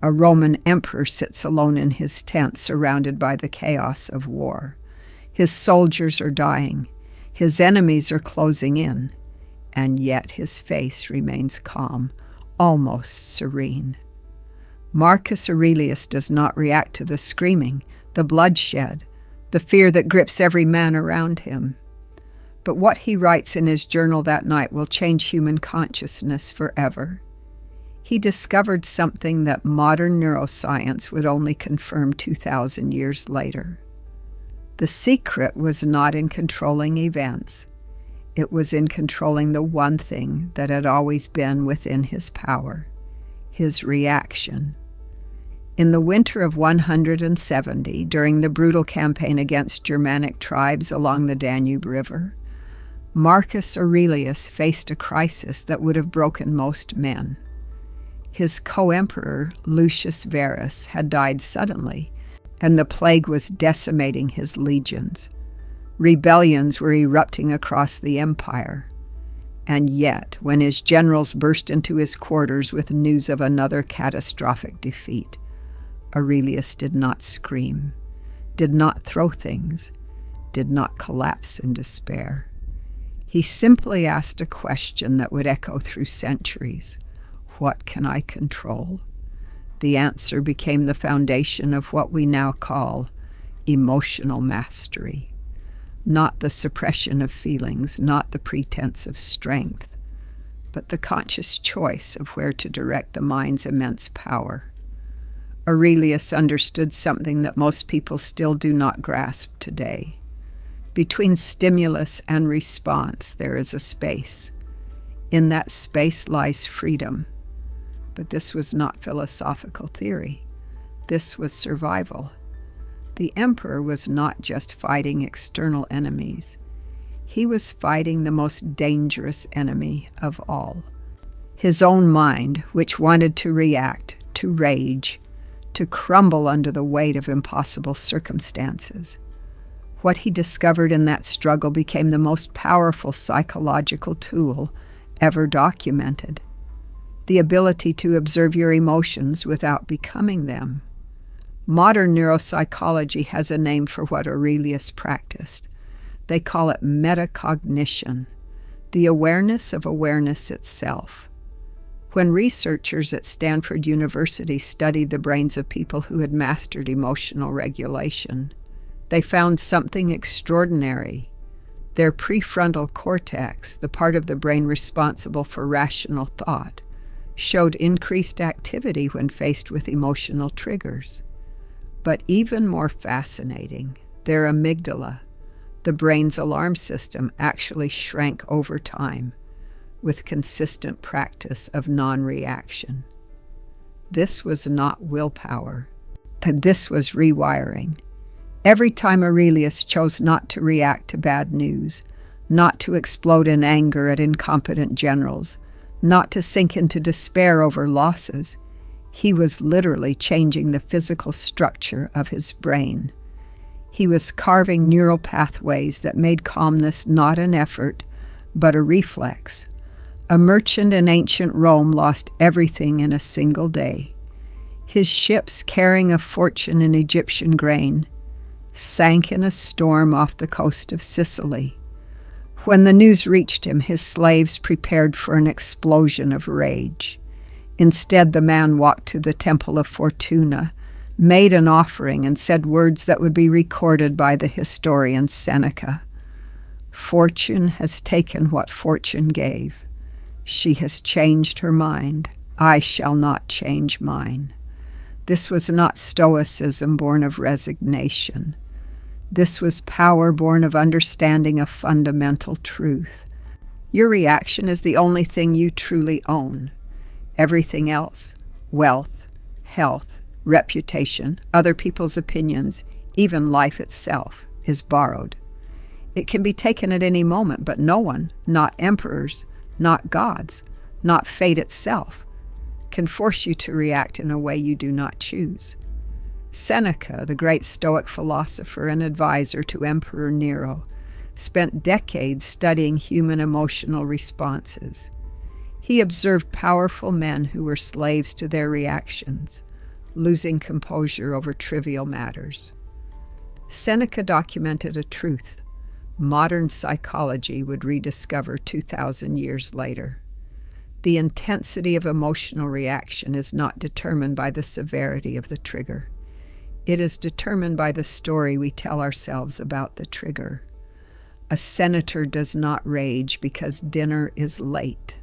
A Roman emperor sits alone in his tent, surrounded by the chaos of war. His soldiers are dying. His enemies are closing in. And yet his face remains calm, almost serene. Marcus Aurelius does not react to the screaming, the bloodshed, the fear that grips every man around him. But what he writes in his journal that night will change human consciousness forever. He discovered something that modern neuroscience would only confirm 2,000 years later. The secret was not in controlling events. It was in controlling the one thing that had always been within his power, his reaction. In the winter of 170, during the brutal campaign against Germanic tribes along the Danube River, Marcus Aurelius faced a crisis that would have broken most men. His co-emperor, Lucius Verus, had died suddenly, and the plague was decimating his legions. Rebellions were erupting across the empire. And yet, when his generals burst into his quarters with news of another catastrophic defeat, Aurelius did not scream, did not throw things, did not collapse in despair. He simply asked a question that would echo through centuries. What can I control? The answer became the foundation of what we now call emotional mastery. Not the suppression of feelings, not the pretense of strength, but the conscious choice of where to direct the mind's immense power. Aurelius understood something that most people still do not grasp today. Between stimulus and response, there is a space. In that space lies freedom. But this was not philosophical theory. This was survival. The emperor was not just fighting external enemies. He was fighting the most dangerous enemy of all. His own mind, which wanted to react, to rage, to crumble under the weight of impossible circumstances. What he discovered in that struggle became the most powerful psychological tool ever documented. The ability to observe your emotions without becoming them. Modern neuropsychology has a name for what Aurelius practiced. They call it metacognition, the awareness of awareness itself. When researchers at Stanford University studied the brains of people who had mastered emotional regulation, they found something extraordinary. Their prefrontal cortex, the part of the brain responsible for rational thought, showed increased activity when faced with emotional triggers. But even more fascinating, their amygdala, the brain's alarm system, actually shrank over time with consistent practice of non-reaction. This was not willpower. This was rewiring. Every time Aurelius chose not to react to bad news, not to explode in anger at incompetent generals, not to sink into despair over losses, he was literally changing the physical structure of his brain. He was carving neural pathways that made calmness not an effort, but a reflex. A merchant in ancient Rome lost everything in a single day. His ships carrying a fortune in Egyptian grain sank in a storm off the coast of Sicily. When the news reached him, his slaves prepared for an explosion of rage. Instead, the man walked to the temple of Fortuna, made an offering, and said words that would be recorded by the historian Seneca. Fortune has taken what fortune gave. She has changed her mind. I shall not change mine. This was not stoicism born of resignation. This was power born of understanding a fundamental truth. Your reaction is the only thing you truly own. Everything else, wealth, health, reputation, other people's opinions, even life itself, is borrowed. It can be taken at any moment, but no one, not emperors, not gods, not fate itself, can force you to react in a way you do not choose. Seneca, the great Stoic philosopher and advisor to Emperor Nero, spent decades studying human emotional responses. He observed powerful men who were slaves to their reactions, losing composure over trivial matters. Seneca documented a truth modern psychology would rediscover 2,000 years later. The intensity of emotional reaction is not determined by the severity of the trigger. It is determined by the story we tell ourselves about the trigger. A senator does not rage because dinner is late.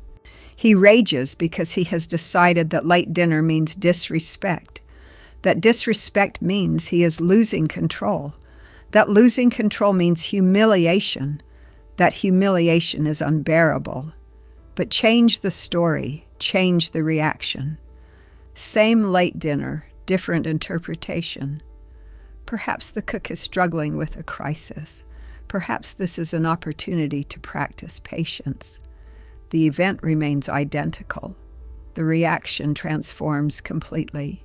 He rages because he has decided that late dinner means disrespect, that disrespect means he is losing control, that losing control means humiliation, that humiliation is unbearable. But change the story, change the reaction. Same late dinner, different interpretation. Perhaps the cook is struggling with a crisis. Perhaps this is an opportunity to practice patience. The event remains identical. The reaction transforms completely.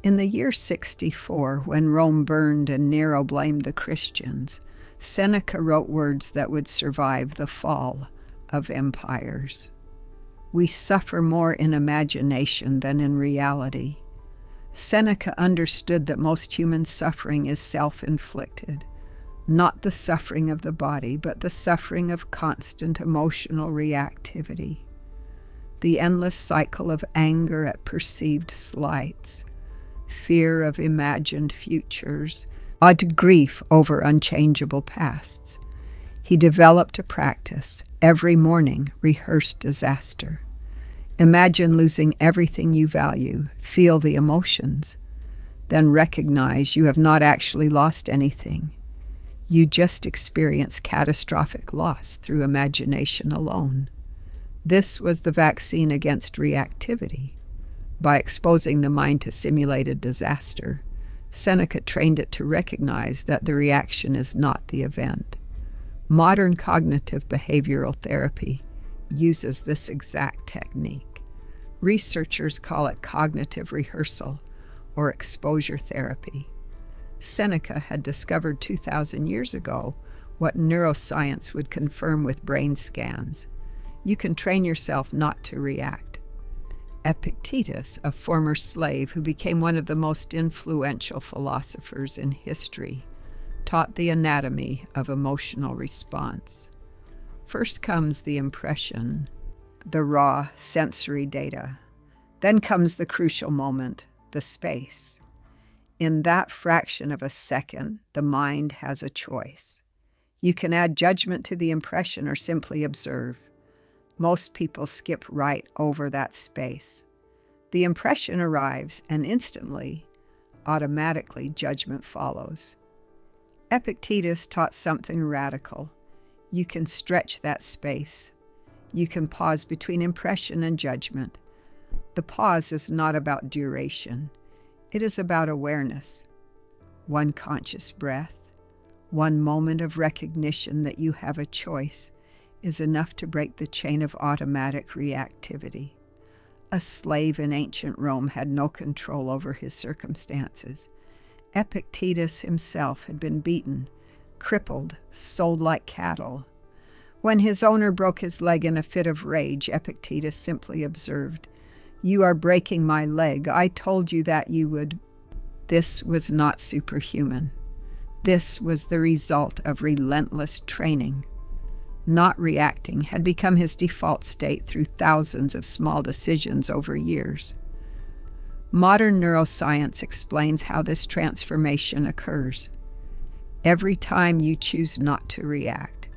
In the year 64, when Rome burned and Nero blamed the Christians, Seneca wrote words that would survive the fall of empires. We suffer more in imagination than in reality. Seneca understood that most human suffering is self-inflicted, not the suffering of the body, but the suffering of constant emotional reactivity, the endless cycle of anger at perceived slights, fear of imagined futures, odd grief over unchangeable pasts. He developed a practice. Every morning, rehearse disaster. Imagine losing everything you value. Feel the emotions. Then recognize you have not actually lost anything. You just experience catastrophic loss through imagination alone. This was the vaccine against reactivity. By exposing the mind to simulated disaster, Seneca trained it to recognize that the reaction is not the event. Modern cognitive behavioral therapy uses this exact technique. Researchers call it cognitive rehearsal or exposure therapy. Seneca had discovered 2,000 years ago what neuroscience would confirm with brain scans. You can train yourself not to react. Epictetus, a former slave who became one of the most influential philosophers in history, taught the anatomy of emotional response. First comes the impression, the raw sensory data. Then comes the crucial moment, the space. In that fraction of a second, the mind has a choice. You can add judgment to the impression or simply observe. Most people skip right over that space. The impression arrives, and instantly, automatically, judgment follows. Epictetus taught something radical. You can stretch that space. You can pause between impression and judgment. The pause is not about duration. It is about awareness. One conscious breath, one moment of recognition that you have a choice is enough to break the chain of automatic reactivity. A slave in ancient Rome had no control over his circumstances. Epictetus himself had been beaten, crippled, sold like cattle. When his owner broke his leg in a fit of rage, Epictetus simply observed, "You are breaking my leg. I told you that you would." This was not superhuman. This was the result of relentless training. Not reacting had become his default state through thousands of small decisions over years. Modern neuroscience explains how this transformation occurs. Every time you choose not to react,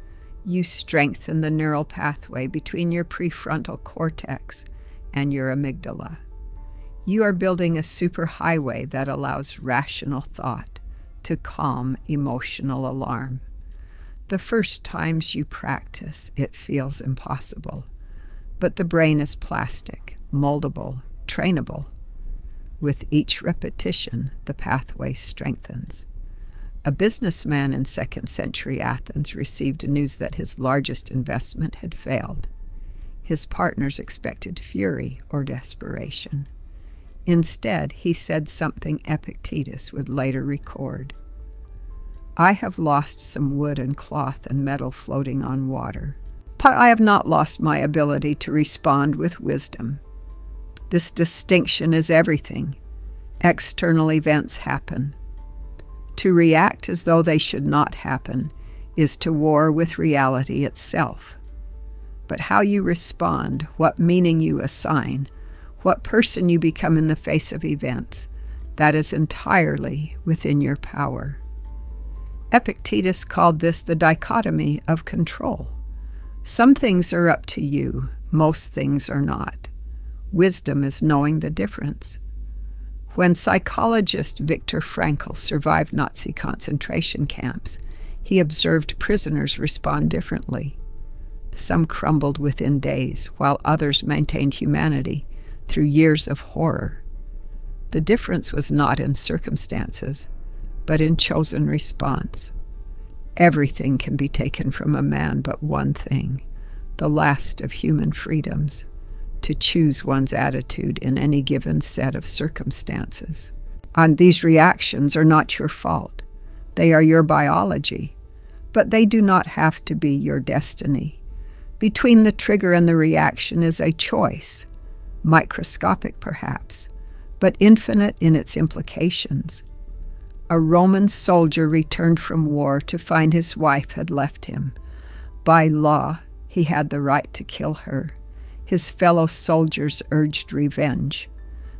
you strengthen the neural pathway between your prefrontal cortex and your amygdala. You are building a superhighway that allows rational thought to calm emotional alarm. The first times you practice, it feels impossible. But the brain is plastic, moldable, trainable. With each repetition, the pathway strengthens. A businessman in 2nd century Athens received news that his largest investment had failed. His partners expected fury or desperation. Instead, he said something Epictetus would later record. "I have lost some wood and cloth and metal floating on water, but I have not lost my ability to respond with wisdom. This distinction is everything. External events happen. To react as though they should not happen is to war with reality itself. But how you respond, what meaning you assign, what person you become in the face of events, that is entirely within your power. Epictetus called this the dichotomy of control. Some things are up to you, most things are not. Wisdom is knowing the difference. When psychologist Viktor Frankl survived Nazi concentration camps, he observed prisoners respond differently. Some crumbled within days, while others maintained humanity through years of horror. The difference was not in circumstances, but in chosen response. Everything can be taken from a man but one thing, the last of human freedoms, to choose one's attitude in any given set of circumstances. And these reactions are not your fault. They are your biology, but they do not have to be your destiny. Between the trigger and the reaction is a choice, microscopic perhaps, but infinite in its implications. A Roman soldier returned from war to find his wife had left him. By law, he had the right to kill her. His fellow soldiers urged revenge.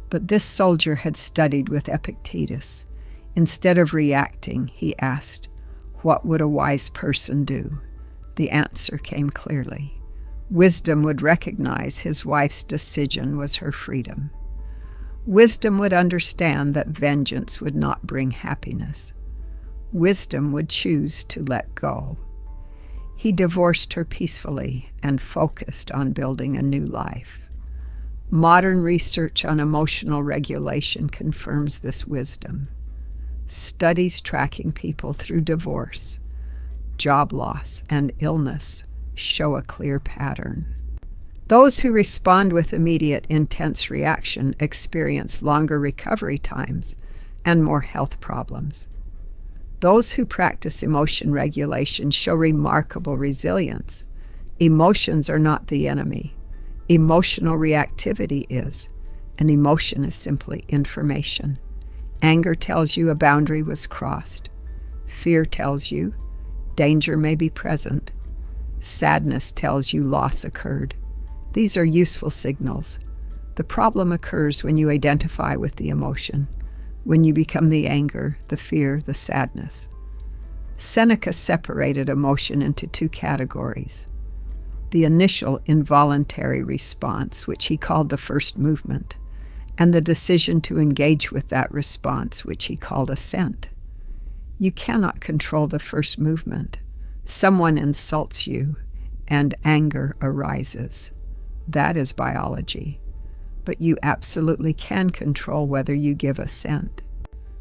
But this soldier had studied with Epictetus. Instead of reacting, he asked, "What would a wise person do?" The answer came clearly. Wisdom would recognize his wife's decision was her freedom. Wisdom would understand that vengeance would not bring happiness. Wisdom would choose to let go. He divorced her peacefully and focused on building a new life. Modern research on emotional regulation confirms this wisdom. Studies tracking people through divorce, job loss, and illness show a clear pattern. Those who respond with immediate, intense reaction experience longer recovery times and more health problems. Those who practice emotion regulation show remarkable resilience. Emotions are not the enemy. Emotional reactivity is, and emotion is simply information. Anger tells you a boundary was crossed. Fear tells you danger may be present. Sadness tells you loss occurred. These are useful signals. The problem occurs when you identify with the emotion, when you become the anger, the fear, the sadness. Seneca separated emotion into two categories. The initial involuntary response, which he called the first movement, and the decision to engage with that response, which he called assent. You cannot control the first movement. Someone insults you, and anger arises. That is biology. But you absolutely can control whether you give assent,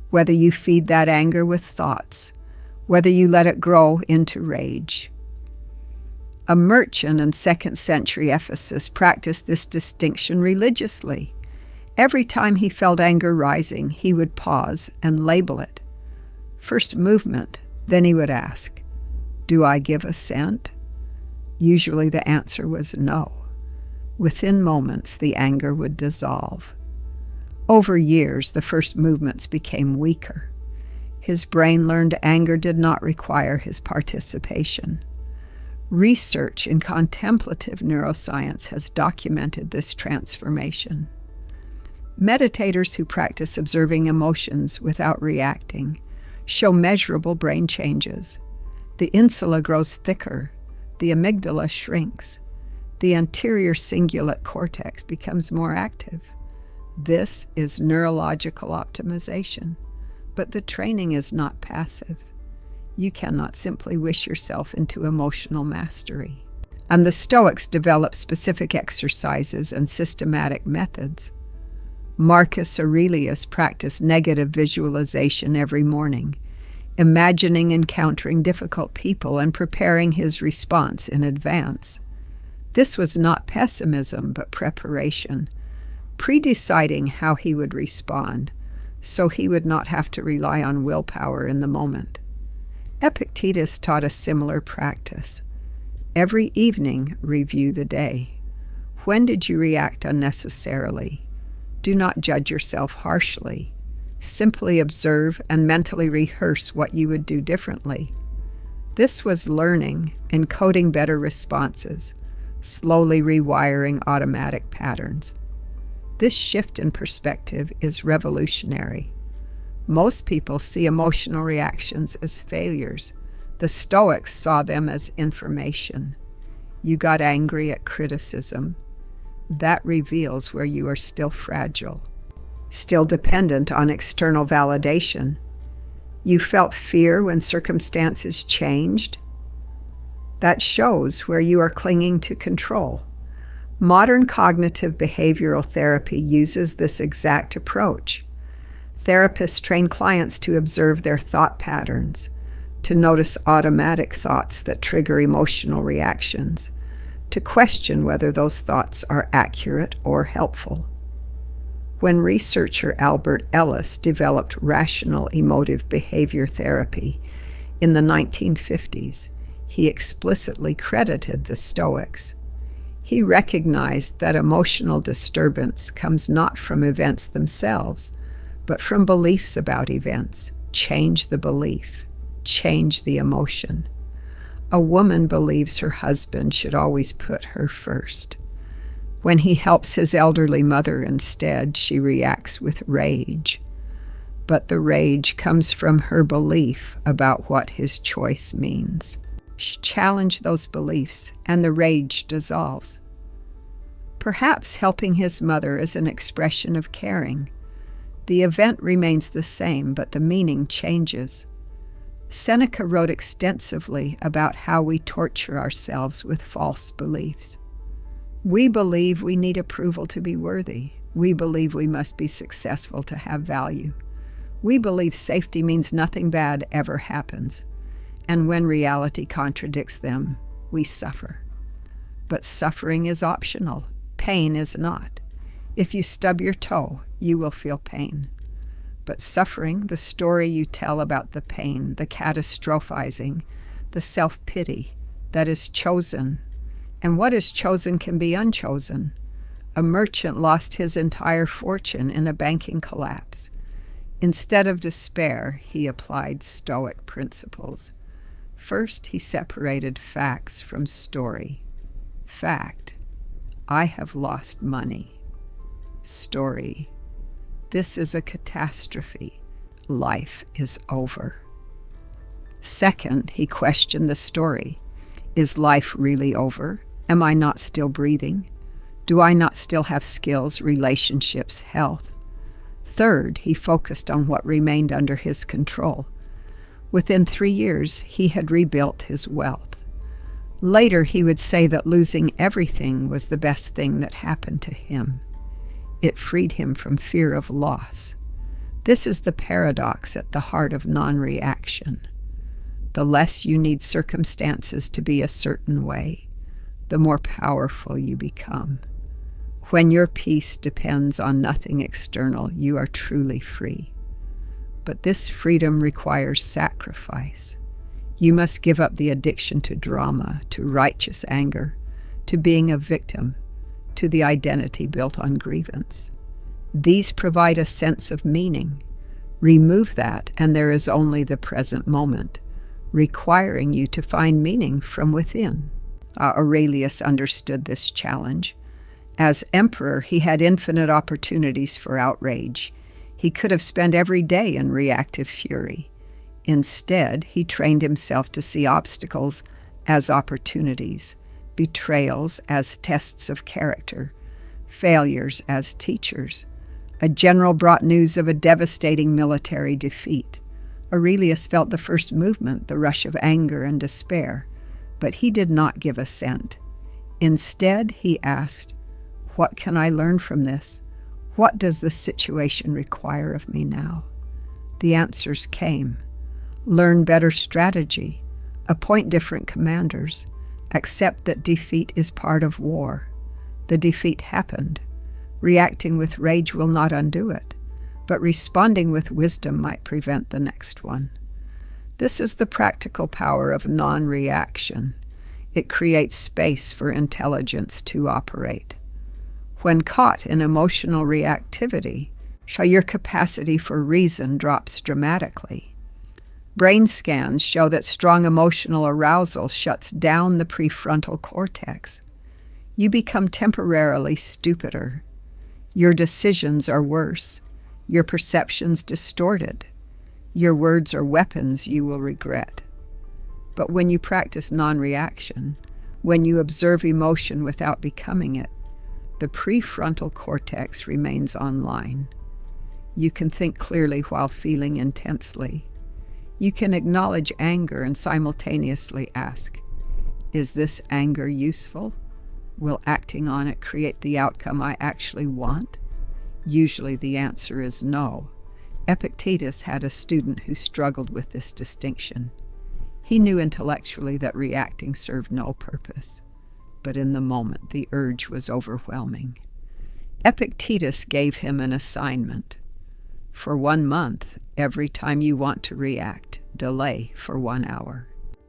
whether you feed that anger with thoughts, whether you let it grow into rage. A merchant in 2nd century Ephesus practiced this distinction religiously. Every time he felt anger rising, he would pause and label it. First movement, then he would ask, "Do I give assent?" Usually the answer was no. Within moments, the anger would dissolve. Over years, the first movements became weaker. His brain learned anger did not require his participation. Research in contemplative neuroscience has documented this transformation. Meditators who practice observing emotions without reacting show measurable brain changes. The insula grows thicker, the amygdala shrinks, the anterior cingulate cortex becomes more active. This is neurological optimization, but the training is not passive. You cannot simply wish yourself into emotional mastery. And the Stoics developed specific exercises and systematic methods. Marcus Aurelius practiced negative visualization every morning, imagining encountering difficult people and preparing his response in advance. This was not pessimism, but preparation, pre-deciding how he would respond, so he would not have to rely on willpower in the moment. Epictetus taught a similar practice. Every evening, review the day. When did you react unnecessarily? Do not judge yourself harshly. Simply observe and mentally rehearse what you would do differently. This was learning, encoding better responses, slowly rewiring automatic patterns. This shift in perspective is revolutionary. Most people see emotional reactions as failures. The Stoics saw them as information. You got angry at criticism. That reveals where you are still fragile, still dependent on external validation. You felt fear when circumstances changed. That shows where you are clinging to control. Modern cognitive behavioral therapy uses this exact approach. Therapists train clients to observe their thought patterns, to notice automatic thoughts that trigger emotional reactions, to question whether those thoughts are accurate or helpful. When researcher Albert Ellis developed rational emotive behavior therapy in the 1950s, he explicitly credited the Stoics. He recognized that emotional disturbance comes not from events themselves, but from beliefs about events. Change the belief, change the emotion. A woman believes her husband should always put her first. When he helps his elderly mother instead, she reacts with rage. But the rage comes from her belief about what his choice means. Challenge those beliefs, and the rage dissolves. Perhaps helping his mother is an expression of caring. The event remains the same, but the meaning changes. Seneca wrote extensively about how we torture ourselves with false beliefs. We believe we need approval to be worthy. We believe we must be successful to have value. We believe safety means nothing bad ever happens. And when reality contradicts them, we suffer. But suffering is optional. Pain is not. If you stub your toe, you will feel pain. But suffering, the story you tell about the pain, the catastrophizing, the self-pity, that is chosen. And what is chosen can be unchosen. A merchant lost his entire fortune in a banking collapse. Instead of despair, he applied Stoic principles. First, he separated facts from story. Fact: I have lost money. Story: this is a catastrophe. Life is over. Second, he questioned the story. Is life really over? Am I not still breathing? Do I not still have skills, relationships, health? Third, he focused on what remained under his control. Within 3 years, he had rebuilt his wealth. Later, he would say that losing everything was the best thing that happened to him. It freed him from fear of loss. This is the paradox at the heart of non-reaction. The less you need circumstances to be a certain way, the more powerful you become. When your peace depends on nothing external, you are truly free. But this freedom requires sacrifice. You must give up the addiction to drama, to righteous anger, to being a victim, to the identity built on grievance. These provide a sense of meaning. Remove that, and there is only the present moment, requiring you to find meaning from within. Aurelius understood this challenge. As emperor, he had infinite opportunities for outrage. He could have spent every day in reactive fury. Instead, he trained himself to see obstacles as opportunities, betrayals as tests of character, failures as teachers. A general brought news of a devastating military defeat. Aurelius felt the first movement, the rush of anger and despair, but he did not give assent. Instead, he asked, "What can I learn from this? What does the situation require of me now?" The answers came. Learn better strategy. Appoint different commanders. Accept that defeat is part of war. The defeat happened. Reacting with rage will not undo it, but responding with wisdom might prevent the next one. This is the practical power of non-reaction. It creates space for intelligence to operate. When caught in emotional reactivity, so your capacity for reason drops dramatically. Brain scans show that strong emotional arousal shuts down the prefrontal cortex. You become temporarily stupider. Your decisions are worse. Your perceptions distorted. Your words are weapons you will regret. But when you practice non-reaction, when you observe emotion without becoming it, the prefrontal cortex remains online. You can think clearly while feeling intensely. You can acknowledge anger and simultaneously ask, is this anger useful? Will acting on it create the outcome I actually want? Usually the answer is no. Epictetus had a student who struggled with this distinction. He knew intellectually that reacting served no purpose, but in the moment the urge was overwhelming. Epictetus gave him an assignment. For 1 month, every time you want to react, delay for 1 hour.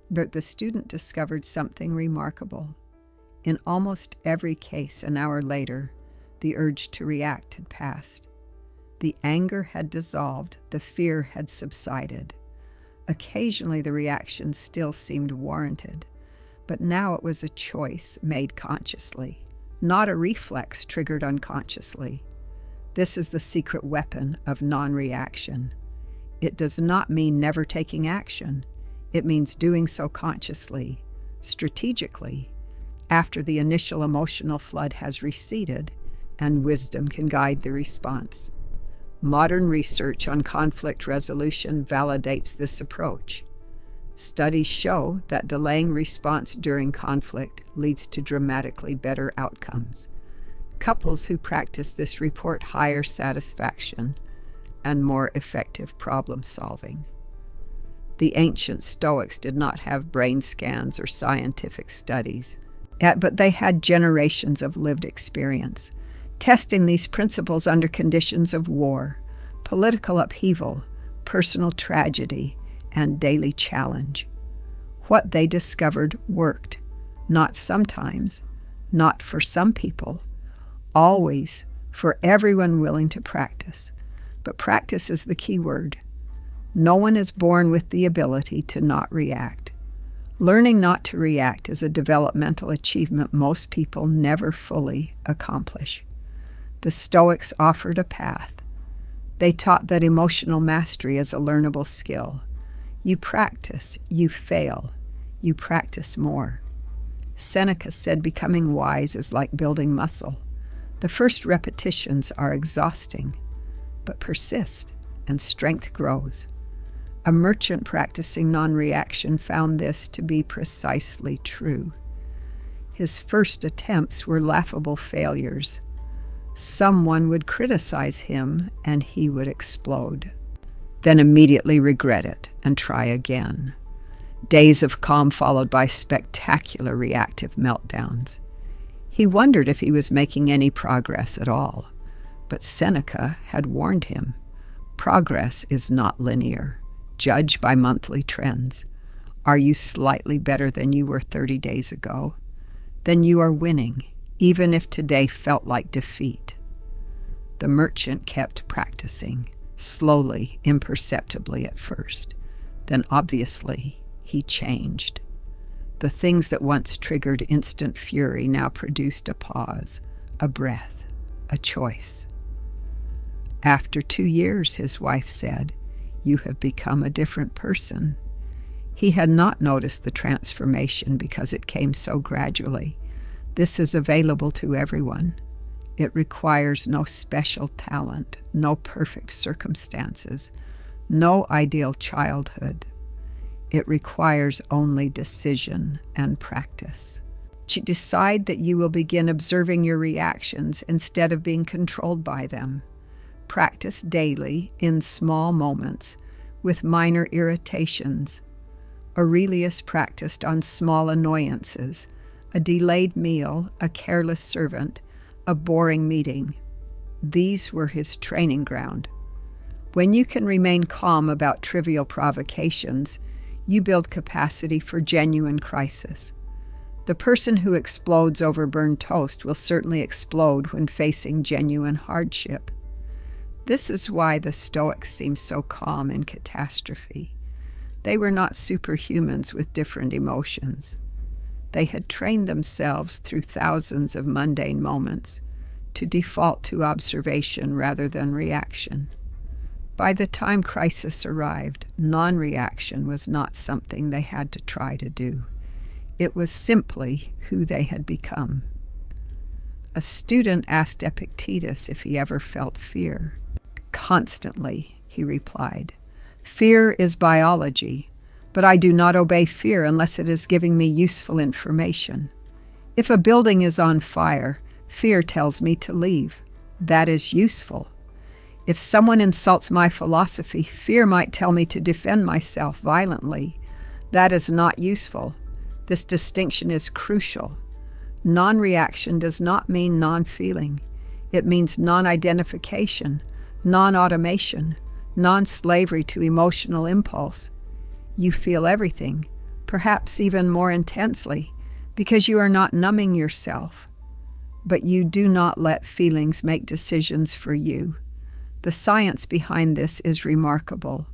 But the student discovered something remarkable. In almost every case, an hour later, the urge to react had passed. The anger had dissolved, the fear had subsided. Occasionally the reaction still seemed warranted, but now it was a choice made consciously, not a reflex triggered unconsciously. This is the secret weapon of non-reaction. It does not mean never taking action. It means doing so consciously, strategically, after the initial emotional flood has receded and wisdom can guide the response. Modern research on conflict resolution validates this approach. Studies show that delaying response during conflict leads to dramatically better outcomes. Couples who practice this report higher satisfaction and more effective problem solving. The ancient Stoics did not have brain scans or scientific studies, but they had generations of lived experience, testing these principles under conditions of war, political upheaval, personal tragedy, and daily challenge. What they discovered worked, not sometimes, not for some people, always for everyone willing to practice. But practice is the key word. No one is born with the ability to not react. Learning not to react is a developmental achievement most people never fully accomplish. The Stoics offered a path. They taught that emotional mastery is a learnable skill. You practice, you fail, you practice more. Seneca said becoming wise is like building muscle. The first repetitions are exhausting, but persist and strength grows. A merchant practicing non-reaction found this to be precisely true. His first attempts were laughable failures. Someone would criticize him and he would explode, then immediately regret it and try again. Days of calm followed by spectacular reactive meltdowns. He wondered if he was making any progress at all, but Seneca had warned him. Progress is not linear. Judge by monthly trends. Are you slightly better than you were 30 days ago? Then you are winning, even if today felt like defeat. The merchant kept practicing, slowly, imperceptibly at first. Then obviously, he changed. The things that once triggered instant fury now produced a pause, a breath, a choice. After 2 years, his wife said, "You have become a different person." He had not noticed the transformation because it came so gradually. This is available to everyone. It requires no special talent, no perfect circumstances, no ideal childhood. It requires only decision and practice. Decide that you will begin observing your reactions instead of being controlled by them. Practice daily in small moments with minor irritations. Aurelius practiced on small annoyances, a delayed meal, a careless servant, a boring meeting. These were his training ground. When you can remain calm about trivial provocations, you build capacity for genuine crisis. The person who explodes over burned toast will certainly explode when facing genuine hardship. This is why the Stoics seem so calm in catastrophe. They were not superhumans with different emotions. They had trained themselves through thousands of mundane moments to default to observation rather than reaction. By the time crisis arrived, non-reaction was not something they had to try to do. It was simply who they had become. A student asked Epictetus if he ever felt fear. "Constantly," he replied. "Fear is biology, but I do not obey fear unless it is giving me useful information. If a building is on fire, fear tells me to leave. That is useful. If someone insults my philosophy, fear might tell me to defend myself violently. That is not useful. This distinction is crucial. Non-reaction does not mean non-feeling. It means non-identification, non-automation, non-slavery to emotional impulse. You feel everything, perhaps even more intensely, because you are not numbing yourself. But you do not let feelings make decisions for you. The science behind this is remarkable.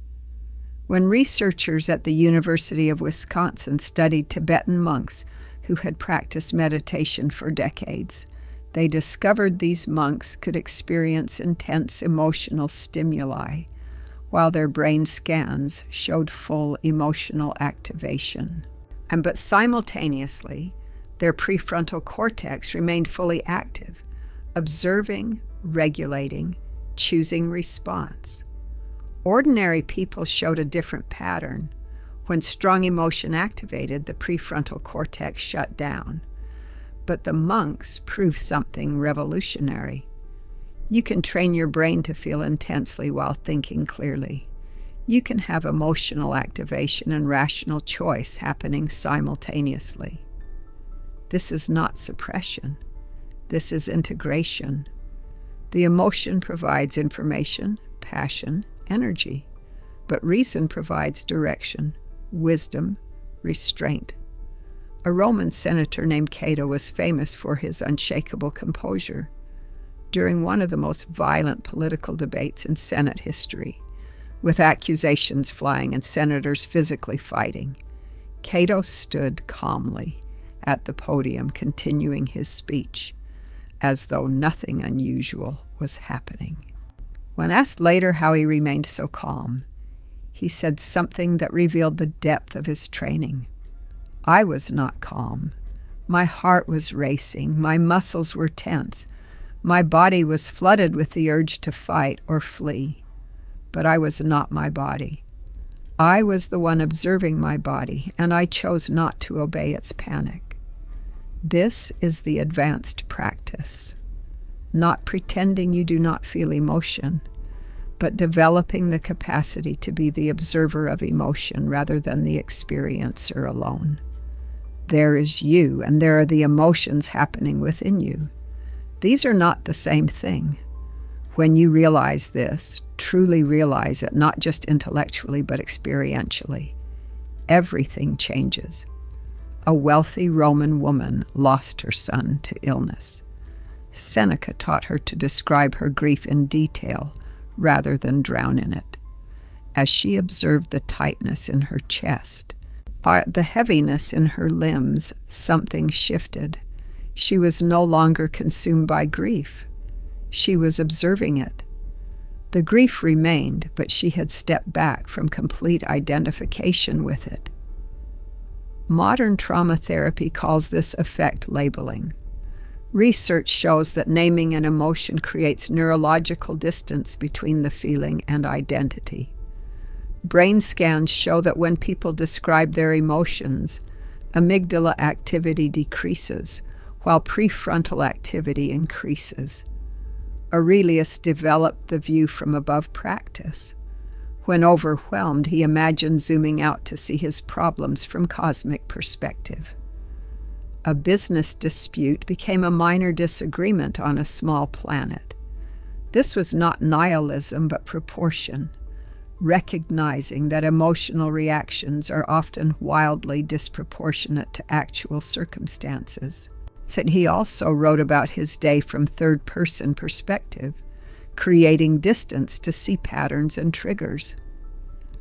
When researchers at the University of Wisconsin studied Tibetan monks who had practiced meditation for decades, they discovered these monks could experience intense emotional stimuli, while their brain scans showed full emotional activation. But simultaneously, their prefrontal cortex remained fully active, observing, regulating, choosing response. Ordinary people showed a different pattern. When strong emotion activated, the prefrontal cortex shut down. But the monks proved something revolutionary. You can train your brain to feel intensely while thinking clearly. You can have emotional activation and rational choice happening simultaneously. This is not suppression. This is integration. The emotion provides information, passion, energy, but reason provides direction, wisdom, restraint. A Roman senator named Cato was famous for his unshakable composure. During one of the most violent political debates in Senate history, with accusations flying and senators physically fighting, Cato stood calmly at the podium, continuing his speech, as though nothing unusual was happening. When asked later how he remained so calm, he said something that revealed the depth of his training. "I was not calm. My heart was racing. My muscles were tense. My body was flooded with the urge to fight or flee. But I was not my body. I was the one observing my body, and I chose not to obey its panic." This is the advanced practice. Not pretending you do not feel emotion, but developing the capacity to be the observer of emotion rather than the experiencer alone. There is you, and there are the emotions happening within you. These are not the same thing. When you realize this, truly realize it, not just intellectually but experientially, everything changes. A wealthy Roman woman lost her son to illness. Seneca taught her to describe her grief in detail rather than drown in it. As she observed the tightness in her chest, the heaviness in her limbs, something shifted. She was no longer consumed by grief. She was observing it. The grief remained, but she had stepped back from complete identification with it. Modern trauma therapy calls this affect labeling. Research shows that naming an emotion creates neurological distance between the feeling and identity. Brain scans show that when people describe their emotions, amygdala activity decreases, while prefrontal activity increases. Aurelius developed the view from above practice. When overwhelmed, he imagined zooming out to see his problems from cosmic perspective. A business dispute became a minor disagreement on a small planet. This was not nihilism, but proportion, recognizing that emotional reactions are often wildly disproportionate to actual circumstances. He also wrote about his day from third-person perspective, creating distance to see patterns and triggers.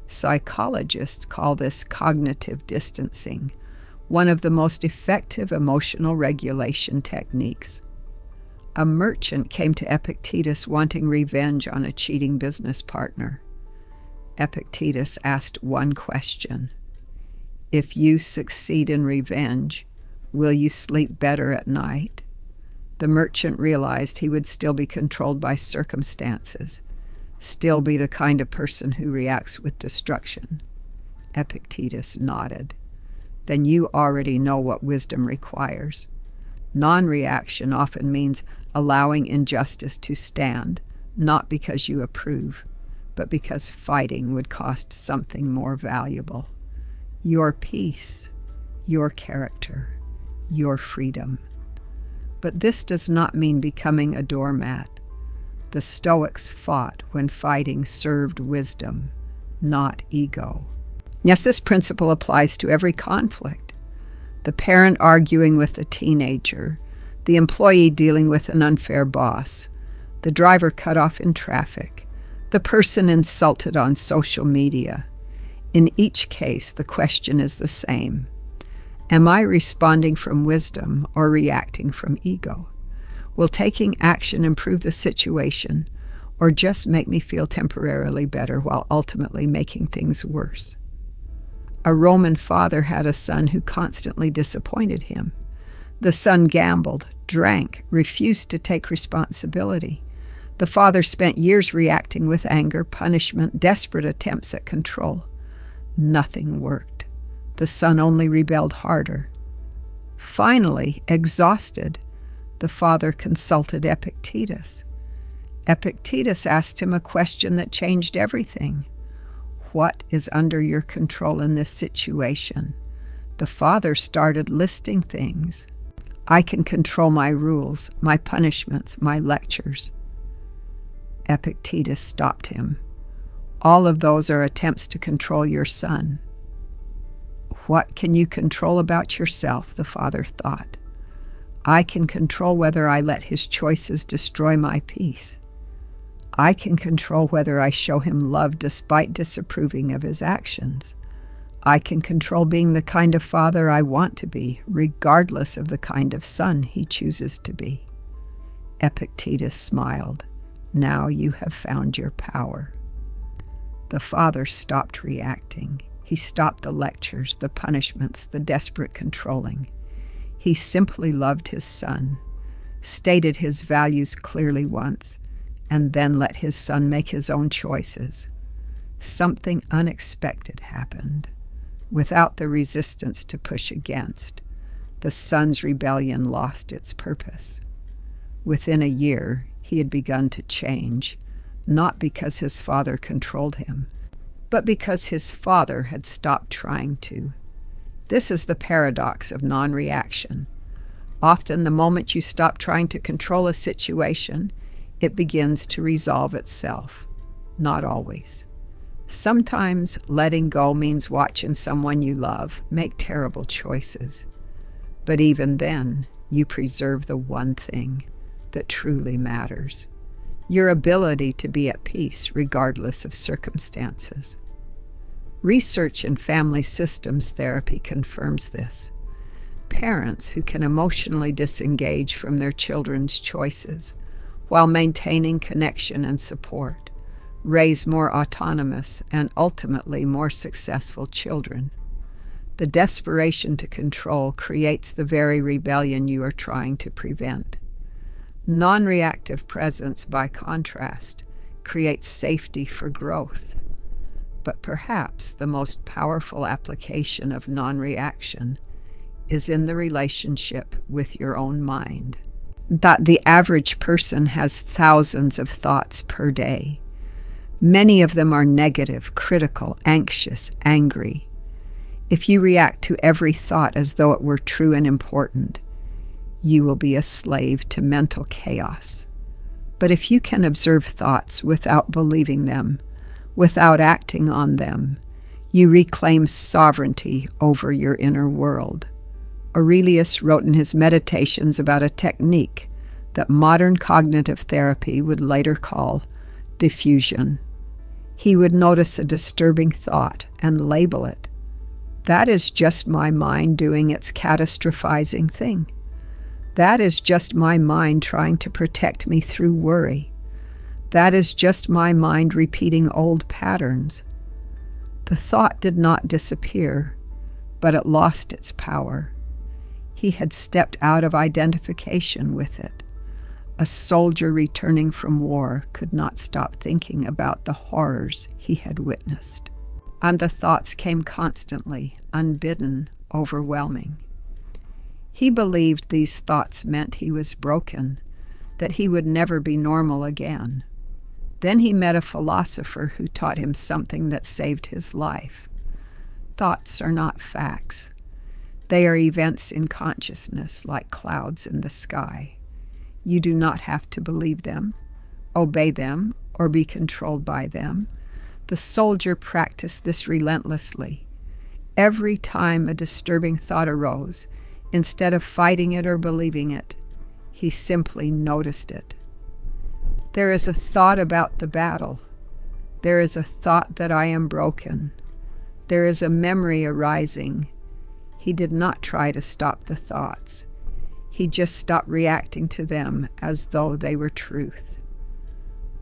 Psychologists call this cognitive distancing, one of the most effective emotional regulation techniques. A merchant came to Epictetus wanting revenge on a cheating business partner. Epictetus asked one question: if you succeed in revenge, will you sleep better at night? The merchant realized he would still be controlled by circumstances, still be the kind of person who reacts with destruction. Epictetus nodded. Then you already know what wisdom requires. Non-reaction often means allowing injustice to stand, not because you approve, but because fighting would cost something more valuable: your peace, your character, your freedom. But this does not mean becoming a doormat. The Stoics fought when fighting served wisdom, not ego. Yes, this principle applies to every conflict. The parent arguing with the teenager, the employee dealing with an unfair boss, the driver cut off in traffic, the person insulted on social media. In each case, the question is the same: am I responding from wisdom or reacting from ego? Will taking action improve the situation or just make me feel temporarily better while ultimately making things worse? A Roman father had a son who constantly disappointed him. The son gambled, drank, refused to take responsibility. The father spent years reacting with anger, punishment, desperate attempts at control. Nothing worked. The son only rebelled harder. Finally, exhausted, the father consulted Epictetus. Epictetus asked him a question that changed everything. What is under your control in this situation? The father started listing things. I can control my rules, my punishments, my lectures. Epictetus stopped him. All of those are attempts to control your son. What can you control about yourself? The father thought. I can control whether I let his choices destroy my peace. I can control whether I show him love despite disapproving of his actions. I can control being the kind of father I want to be, regardless of the kind of son he chooses to be. Epictetus smiled. Now you have found your power. The father stopped reacting. He stopped the lectures, the punishments, the desperate controlling. He simply loved his son, stated his values clearly once, and then let his son make his own choices. Something unexpected happened. Without the resistance to push against, the son's rebellion lost its purpose. Within a year, he had begun to change, not because his father controlled him, but because his father had stopped trying to. This is the paradox of non-reaction. Often, the moment you stop trying to control a situation, it begins to resolve itself. Not always. Sometimes letting go means watching someone you love make terrible choices. But even then, you preserve the one thing that truly matters: your ability to be at peace regardless of circumstances. Research in family systems therapy confirms this. Parents who can emotionally disengage from their children's choices while maintaining connection and support raise more autonomous and ultimately more successful children. The desperation to control creates the very rebellion you are trying to prevent. Non-reactive presence, by contrast, creates safety for growth. But perhaps the most powerful application of non-reaction is in the relationship with your own mind. That the average person has thousands of thoughts per day. Many of them are negative, critical, anxious, angry. If you react to every thought as though it were true and important, you will be a slave to mental chaos. But if you can observe thoughts without believing them, without acting on them, you reclaim sovereignty over your inner world. Aurelius wrote in his Meditations about a technique that modern cognitive therapy would later call diffusion. He would notice a disturbing thought and label it. That is just my mind doing its catastrophizing thing. That is just my mind trying to protect me through worry. That is just my mind repeating old patterns. The thought did not disappear, but it lost its power. He had stepped out of identification with it. A soldier returning from war could not stop thinking about the horrors he had witnessed. And the thoughts came constantly, unbidden, overwhelming. He believed these thoughts meant he was broken, that he would never be normal again. Then he met a philosopher who taught him something that saved his life. Thoughts are not facts. They are events in consciousness, like clouds in the sky. You do not have to believe them, obey them, or be controlled by them. The soldier practiced this relentlessly. Every time a disturbing thought arose, instead of fighting it or believing it, he simply noticed it. There is a thought about the battle. There is a thought that I am broken. There is a memory arising. He did not try to stop the thoughts. He just stopped reacting to them as though they were truth.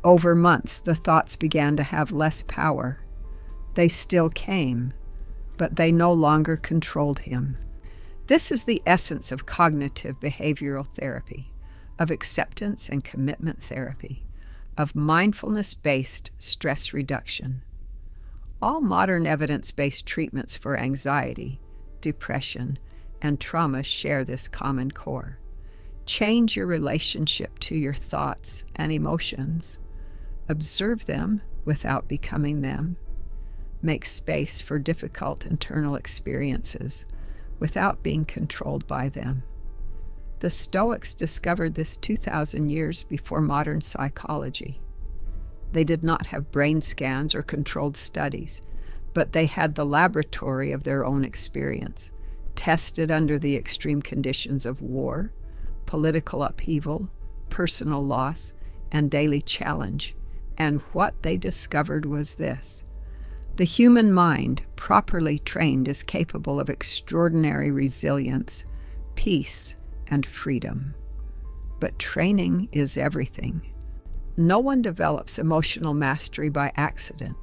Over months, the thoughts began to have less power. They still came, but they no longer controlled him. This is the essence of cognitive behavioral therapy, of acceptance and commitment therapy, of mindfulness-based stress reduction. All modern evidence-based treatments for anxiety, depression, and trauma share this common core. Change your relationship to your thoughts and emotions. Observe them without becoming them. Make space for difficult internal experiences without being controlled by them. The Stoics discovered this 2,000 years before modern psychology. They did not have brain scans or controlled studies, but they had the laboratory of their own experience, tested under the extreme conditions of war, political upheaval, personal loss, and daily challenge. And what they discovered was this: the human mind, properly trained, is capable of extraordinary resilience, peace, and freedom. But training is everything. No one develops emotional mastery by accident.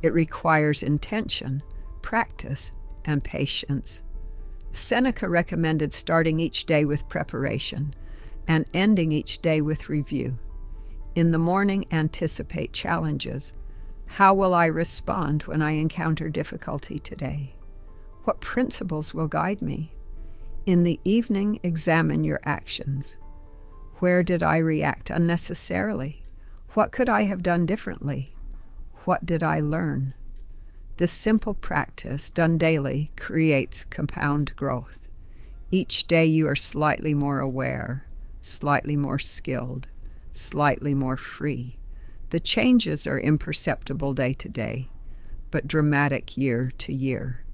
It requires intention, practice, and patience. Seneca recommended starting each day with preparation and ending each day with review. In the morning, anticipate challenges. How will I respond when I encounter difficulty today? What principles will guide me? In the evening, examine your actions. Where did I react unnecessarily? What could I have done differently? What did I learn? This simple practice, done daily, creates compound growth. Each day you are slightly more aware, slightly more skilled, slightly more free. The changes are imperceptible day to day, but dramatic year to year.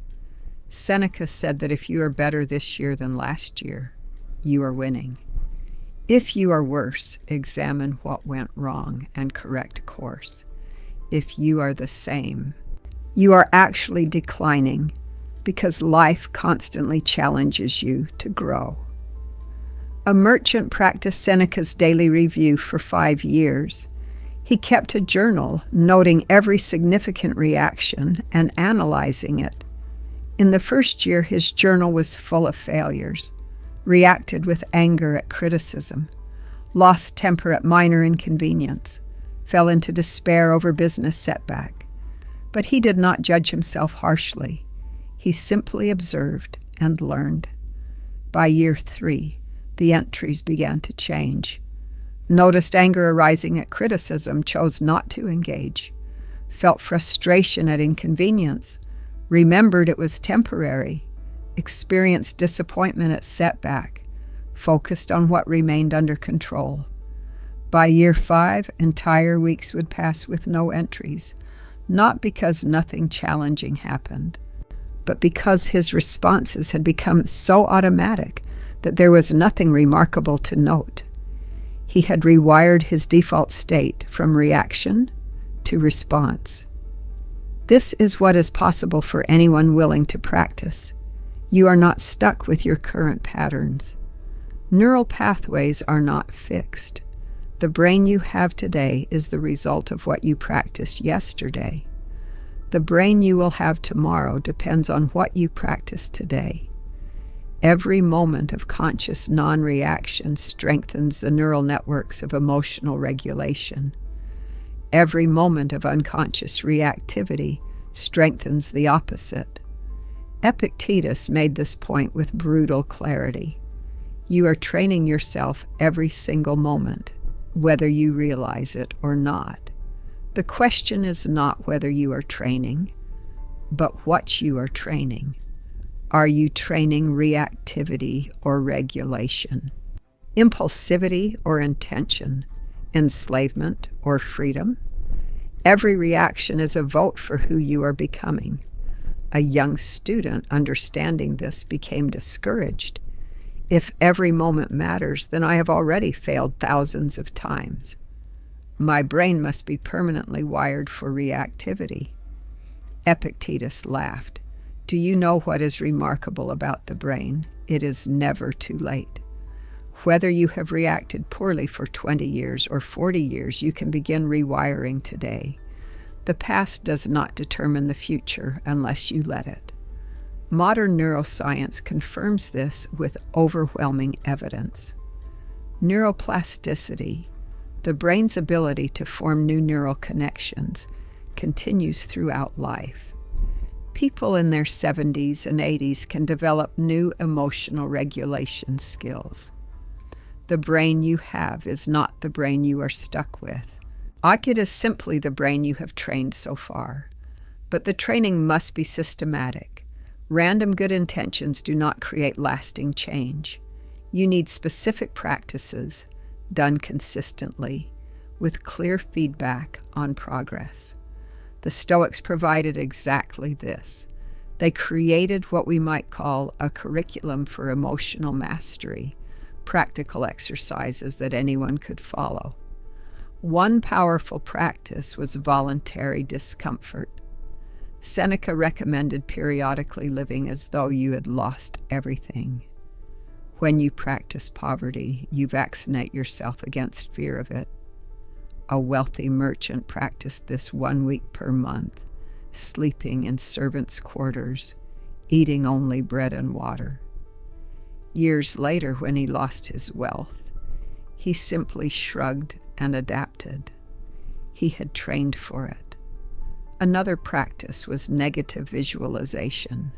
Seneca said that if you are better this year than last year, you are winning. If you are worse, examine what went wrong and correct course. If you are the same, you are actually declining, because life constantly challenges you to grow. A merchant practiced Seneca's daily review for 5 years. He kept a journal, noting every significant reaction and analyzing it. In the first year, his journal was full of failures, reacted with anger at criticism, lost temper at minor inconvenience, fell into despair over business setback. But he did not judge himself harshly. He simply observed and learned. By year 3, the entries began to change. Noticed anger arising at criticism, chose not to engage. Felt frustration at inconvenience, remembered it was temporary. Experienced disappointment at setback, focused on what remained under control. By year 5, entire weeks would pass with no entries, not because nothing challenging happened, but because his responses had become so automatic that there was nothing remarkable to note. He had rewired his default state from reaction to response. This is what is possible for anyone willing to practice. You are not stuck with your current patterns. Neural pathways are not fixed. The brain you have today is the result of what you practiced yesterday. The brain you will have tomorrow depends on what you practice today. Every moment of conscious non-reaction strengthens the neural networks of emotional regulation. Every moment of unconscious reactivity strengthens the opposite. Epictetus made this point with brutal clarity. You are training yourself every single moment, whether you realize it or not. The question is not whether you are training, but what you are training. Are you training reactivity or regulation? Impulsivity or intention? Enslavement or freedom? Every reaction is a vote for who you are becoming. A young student, understanding this, became discouraged. If every moment matters, then I have already failed thousands of times. My brain must be permanently wired for reactivity. Epictetus laughed. Do you know what is remarkable about the brain? It is never too late. Whether you have reacted poorly for 20 years or 40 years, you can begin rewiring today. The past does not determine the future unless you let it. Modern neuroscience confirms this with overwhelming evidence. Neuroplasticity, the brain's ability to form new neural connections, continues throughout life. People in their 70s and 80s can develop new emotional regulation skills. The brain you have is not the brain you are stuck with. It is simply the brain you have trained so far. But the training must be systematic. Random good intentions do not create lasting change. You need specific practices, done consistently, with clear feedback on progress. The Stoics provided exactly this. They created what we might call a curriculum for emotional mastery, practical exercises that anyone could follow. One powerful practice was voluntary discomfort. Seneca recommended periodically living as though you had lost everything. When you practice poverty, you vaccinate yourself against fear of it. A wealthy merchant practiced this 1 week per month, sleeping in servants' quarters, eating only bread and water. Years later, when he lost his wealth, he simply shrugged and adapted. He had trained for it. Another practice was negative visualization.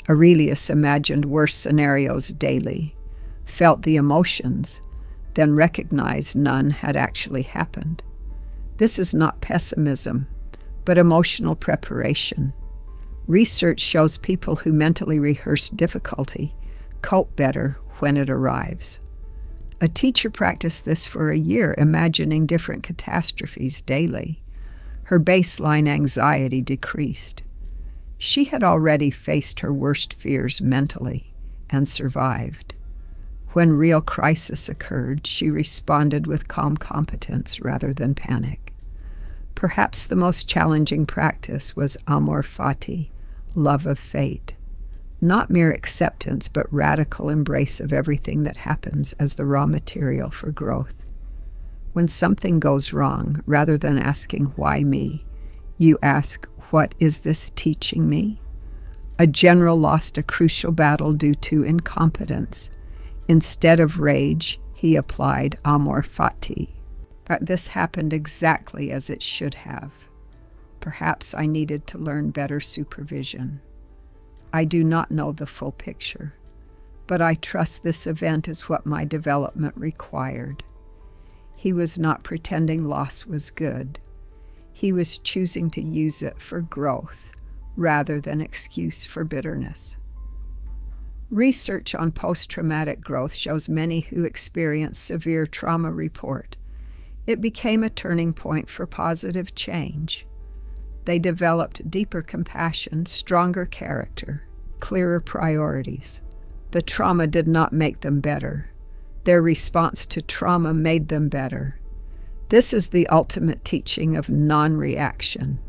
Aurelius imagined worse scenarios daily, felt the emotions, then recognized none had actually happened. This is not pessimism, but emotional preparation. Research shows people who mentally rehearse difficulty cope better when it arrives. A teacher practiced this for a year, imagining different catastrophes daily. Her baseline anxiety decreased. She had already faced her worst fears mentally and survived. When real crisis occurred, she responded with calm competence rather than panic. Perhaps the most challenging practice was amor fati, love of fate. Not mere acceptance, but radical embrace of everything that happens as the raw material for growth. When something goes wrong, rather than asking, why me, you ask, what is this teaching me? A general lost a crucial battle due to incompetence. Instead of rage, he applied amor fati. But this happened exactly as it should have. Perhaps I needed to learn better supervision. I do not know the full picture, but I trust this event is what my development required. He was not pretending loss was good. He was choosing to use it for growth rather than excuse for bitterness. Research on post-traumatic growth shows many who experience severe trauma report. It became a turning point for positive change. They developed deeper compassion, stronger character, clearer priorities. The trauma did not make them better, Their response to trauma made them better. This is the ultimate teaching of non-reaction.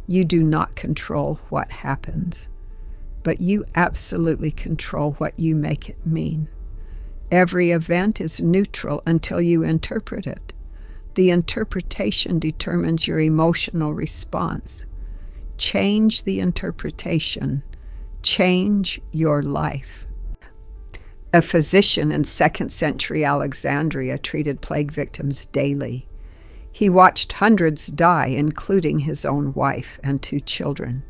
You do not control what happens, but you absolutely control what you make it mean. Every event is neutral until you interpret it. The interpretation determines your emotional response. Change the interpretation. Change your life. A physician in 2nd century Alexandria treated plague victims daily. He watched hundreds die, including his own wife and 2 children.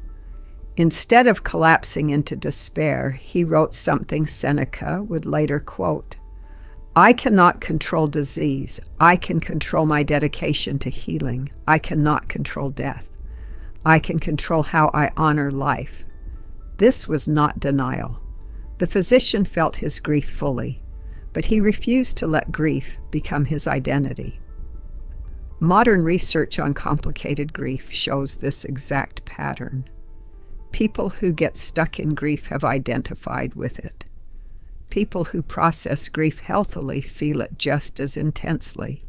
Instead of collapsing into despair, he wrote something Seneca would later quote: "I cannot control disease. I can control my dedication to healing. I cannot control death. I can control how I honor life." This was not denial. The physician felt his grief fully, but he refused to let grief become his identity. Modern research on complicated grief shows this exact pattern. People who get stuck in grief have identified with it. People who process grief healthily feel it just as intensely,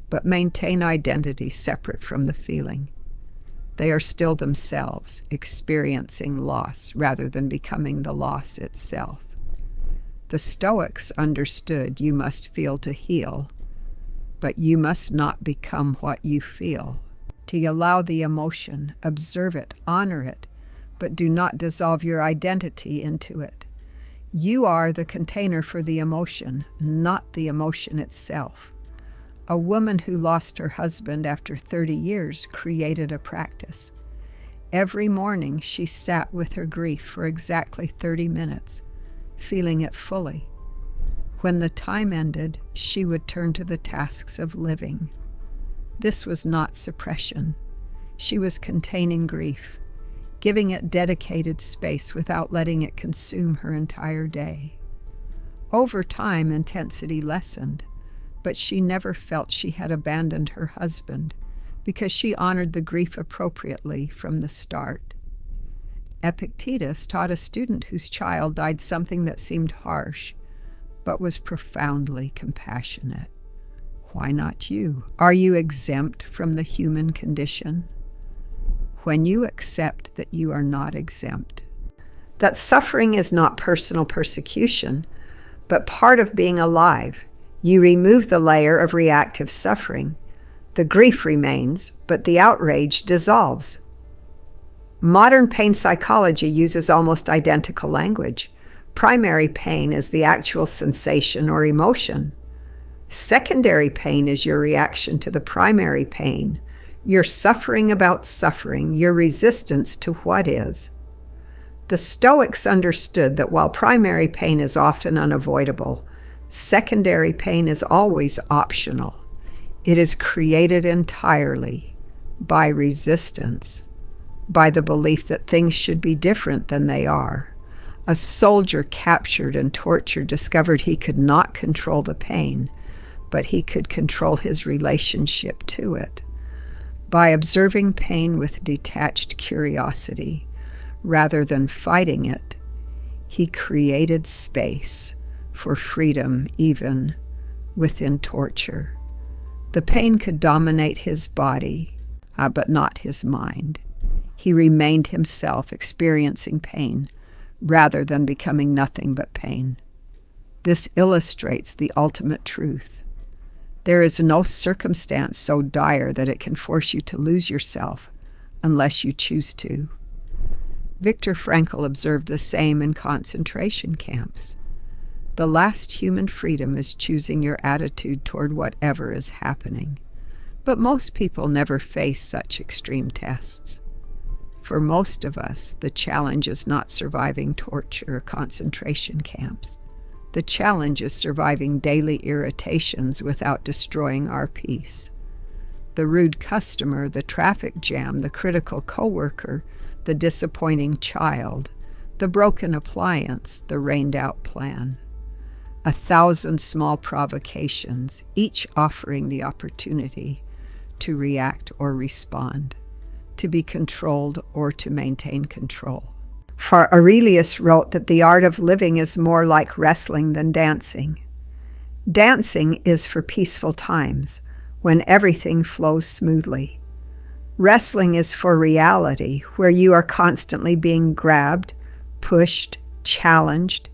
but maintain identity separate from the feeling. They are still themselves, experiencing loss rather than becoming the loss itself. The Stoics understood you must feel to heal, but you must not become what you feel. To allow the emotion, observe it, honor it, but do not dissolve your identity into it. You are the container for the emotion, not the emotion itself. A woman who lost her husband after 30 years created a practice. Every morning she sat with her grief for exactly 30 minutes, feeling it fully. When the time ended, she would turn to the tasks of living. This was not suppression. She was containing grief, giving it dedicated space without letting it consume her entire day. Over time, intensity lessened, but she never felt she had abandoned her husband because she honored the grief appropriately from the start. Epictetus taught a student whose child died something that seemed harsh, but was profoundly compassionate. Why not you? Are you exempt from the human condition? When you accept that you are not exempt, that suffering is not personal persecution, but part of being alive, you remove the layer of reactive suffering. The grief remains, but the outrage dissolves. Modern pain psychology uses almost identical language. Primary pain is the actual sensation or emotion. Secondary pain is your reaction to the primary pain, your suffering about suffering, your resistance to what is. The Stoics understood that while primary pain is often unavoidable, secondary pain is always optional. It is created entirely by resistance, by the belief that things should be different than they are. A soldier captured and tortured discovered he could not control the pain, but he could control his relationship to it. By observing pain with detached curiosity, rather than fighting it, he created space for freedom even within torture. The pain could dominate his body, but not his mind. He remained himself, experiencing pain, rather than becoming nothing but pain. This illustrates the ultimate truth. There is no circumstance so dire that it can force you to lose yourself unless you choose to. Viktor Frankl observed the same in concentration camps. The last human freedom is choosing your attitude toward whatever is happening. But most people never face such extreme tests. For most of us, the challenge is not surviving torture or concentration camps. The challenge is surviving daily irritations without destroying our peace. The rude customer, the traffic jam, the critical coworker, the disappointing child, the broken appliance, the rained-out plan. 1,000 small provocations, each offering the opportunity to react or respond, to be controlled or to maintain control. For Aurelius wrote that the art of living is more like wrestling than dancing. Dancing is for peaceful times, when everything flows smoothly. Wrestling is for reality, where you are constantly being grabbed, pushed, challenged,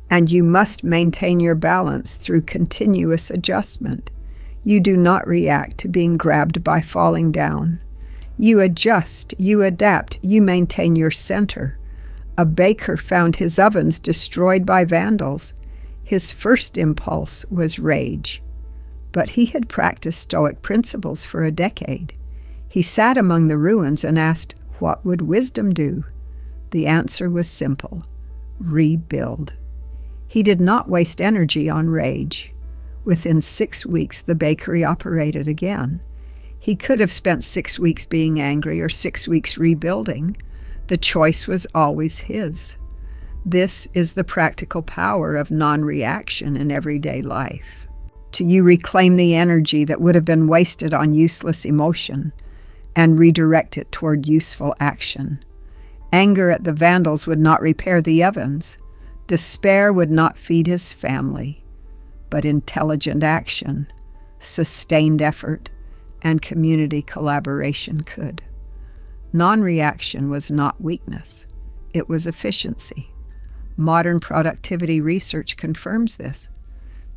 and you must maintain your balance through continuous adjustment. You do not react to being grabbed by falling down. You adjust, you adapt, you maintain your center. A baker found his ovens destroyed by vandals. His first impulse was rage. But he had practiced Stoic principles for a decade. He sat among the ruins and asked, "What would wisdom do?" The answer was simple: rebuild. He did not waste energy on rage. Within 6 weeks, the bakery operated again. He could have spent 6 weeks being angry or 6 weeks rebuilding. The choice was always his. This is the practical power of non-reaction in everyday life. To you reclaim the energy that would have been wasted on useless emotion and redirect it toward useful action. Anger at the vandals would not repair the ovens. Despair would not feed his family. But intelligent action, sustained effort, and community collaboration could. Non-reaction was not weakness. It was efficiency. Modern productivity research confirms this.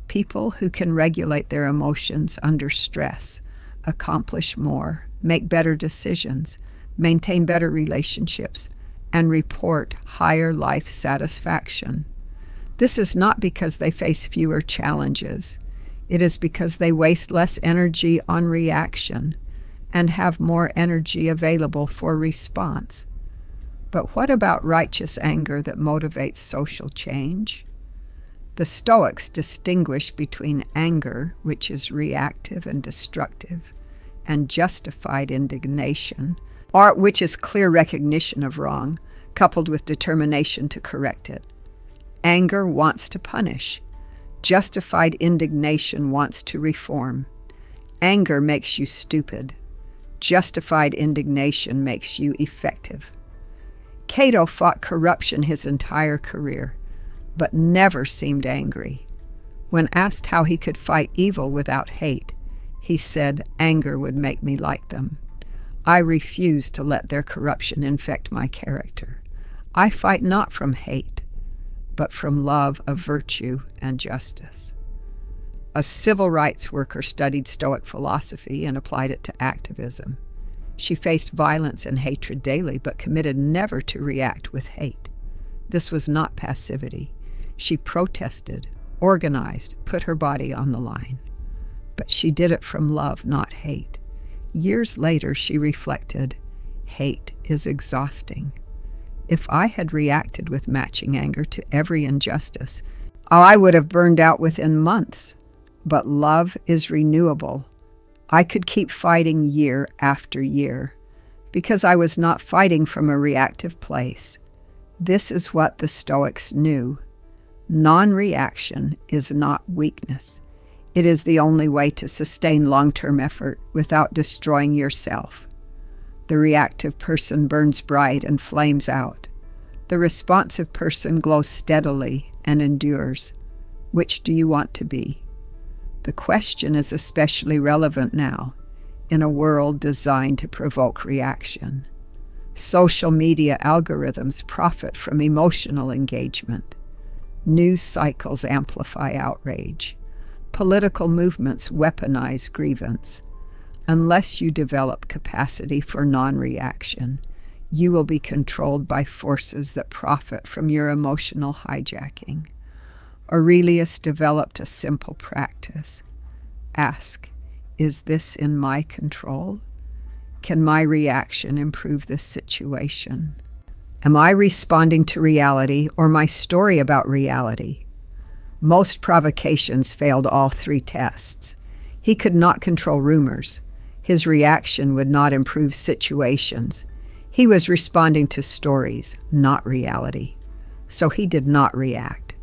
People who can regulate their emotions under stress accomplish more, make better decisions, maintain better relationships, and report higher life satisfaction. This is not because they face fewer challenges. It is because they waste less energy on reaction and have more energy available for response. But what about righteous anger that motivates social change? The Stoics distinguish between anger, which is reactive and destructive, and justified indignation, or which is clear recognition of wrong, coupled with determination to correct it. Anger wants to punish. Justified indignation wants to reform. Anger makes you stupid. Justified indignation makes you effective. Cato fought corruption his entire career, but never seemed angry. When asked how he could fight evil without hate, he said, "Anger would make me like them. I refuse to let their corruption infect my character. I fight not from hate, but from love of virtue and justice." A civil rights worker studied Stoic philosophy and applied it to activism. She faced violence and hatred daily, but committed never to react with hate. This was not passivity. She protested, organized, put her body on the line. But she did it from love, not hate. Years later, she reflected, "Hate is exhausting. If I had reacted with matching anger to every injustice, I would have burned out within months. But love is renewable. I could keep fighting year after year because I was not fighting from a reactive place." This is what the Stoics knew. Non-reaction is not weakness. It is the only way to sustain long-term effort without destroying yourself. The reactive person burns bright and flames out. The responsive person glows steadily and endures. Which do you want to be? The question is especially relevant now, in a world designed to provoke reaction. Social media algorithms profit from emotional engagement. News cycles amplify outrage. Political movements weaponize grievance. Unless you develop capacity for non-reaction, you will be controlled by forces that profit from your emotional hijacking. Aurelius developed a simple practice. Ask, is this in my control? Can my reaction improve this situation? Am I responding to reality or my story about reality? Most provocations failed all 3 tests. He could not control rumors. His reaction would not improve situations. He was responding to stories, not reality. So he did not react.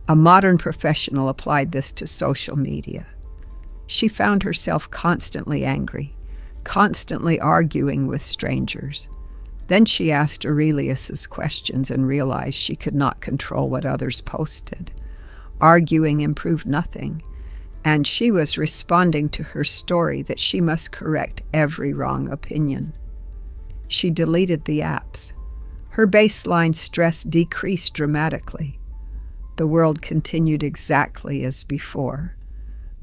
A modern professional applied this to social media. She found herself constantly angry, constantly arguing with strangers. Then she asked Aurelius's questions and realized she could not control what others posted. Arguing improved nothing. and she was responding to her story that she must correct every wrong opinion. She deleted the apps. Her baseline stress decreased dramatically. The world continued exactly as before,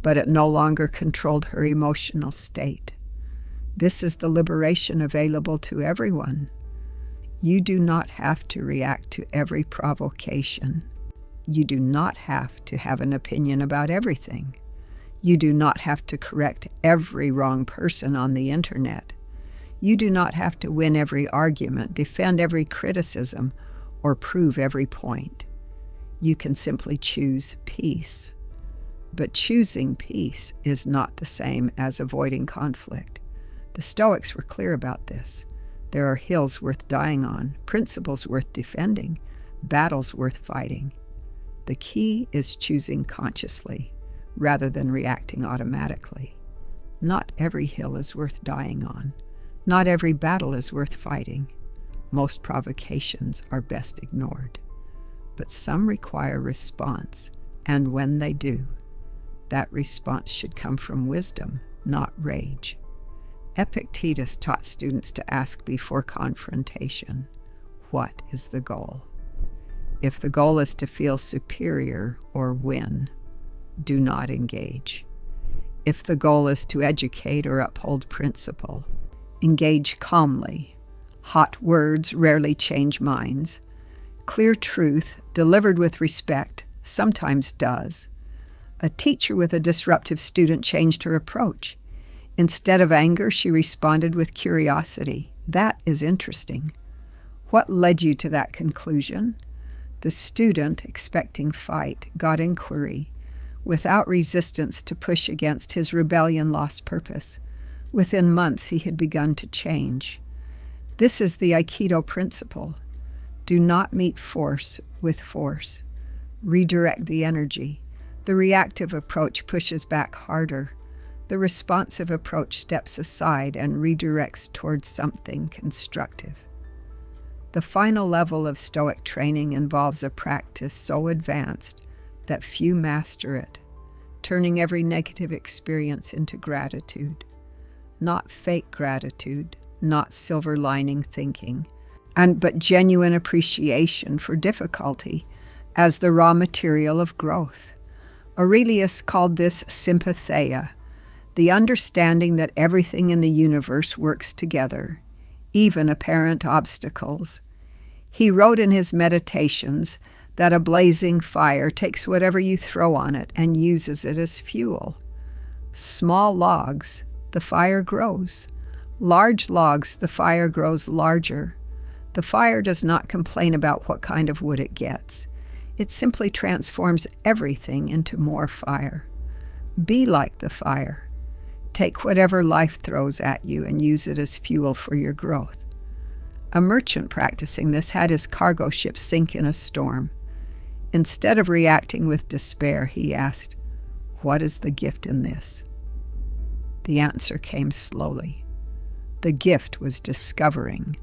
but it no longer controlled her emotional state. This is the liberation available to everyone. You do not have to react to every provocation. You do not have to have an opinion about everything. You do not have to correct every wrong person on the internet. You do not have to win every argument, defend every criticism, or prove every point. You can simply choose peace. But choosing peace is not the same as avoiding conflict. The Stoics were clear about this. There are hills worth dying on, principles worth defending, battles worth fighting. The key is choosing consciously, rather than reacting automatically. Not every hill is worth dying on. Not every battle is worth fighting. Most provocations are best ignored. But some require response, and when they do, that response should come from wisdom, not rage. Epictetus taught students to ask before confrontation, what is the goal? If the goal is to feel superior or win, do not engage. If the goal is to educate or uphold principle, engage calmly. Hot words rarely change minds. Clear truth, delivered with respect, sometimes does. A teacher with a disruptive student changed her approach. Instead of anger, she responded with curiosity. That is interesting. What led you to that conclusion? The student, expecting fight, got inquiry. Without resistance to push against his rebellion lost purpose. Within months, he had begun to change. This is the Aikido principle. Do not meet force with force. Redirect the energy. The reactive approach pushes back harder. The responsive approach steps aside and redirects towards something constructive. The final level of Stoic training involves a practice so advanced that few master it, turning every negative experience into gratitude. Not fake gratitude, not silver lining thinking, but genuine appreciation for difficulty as the raw material of growth. Aurelius called this sympatheia, the understanding that everything in the universe works together, even apparent obstacles. He wrote in his Meditations that a blazing fire takes whatever you throw on it and uses it as fuel. Small logs, the fire grows. Large logs, the fire grows larger. The fire does not complain about what kind of wood it gets. It simply transforms everything into more fire. Be like the fire. Take whatever life throws at you and use it as fuel for your growth. A merchant practicing this had his cargo ship sink in a storm. Instead of reacting with despair, he asked, "What is the gift in this?" The answer came slowly. The gift was discovering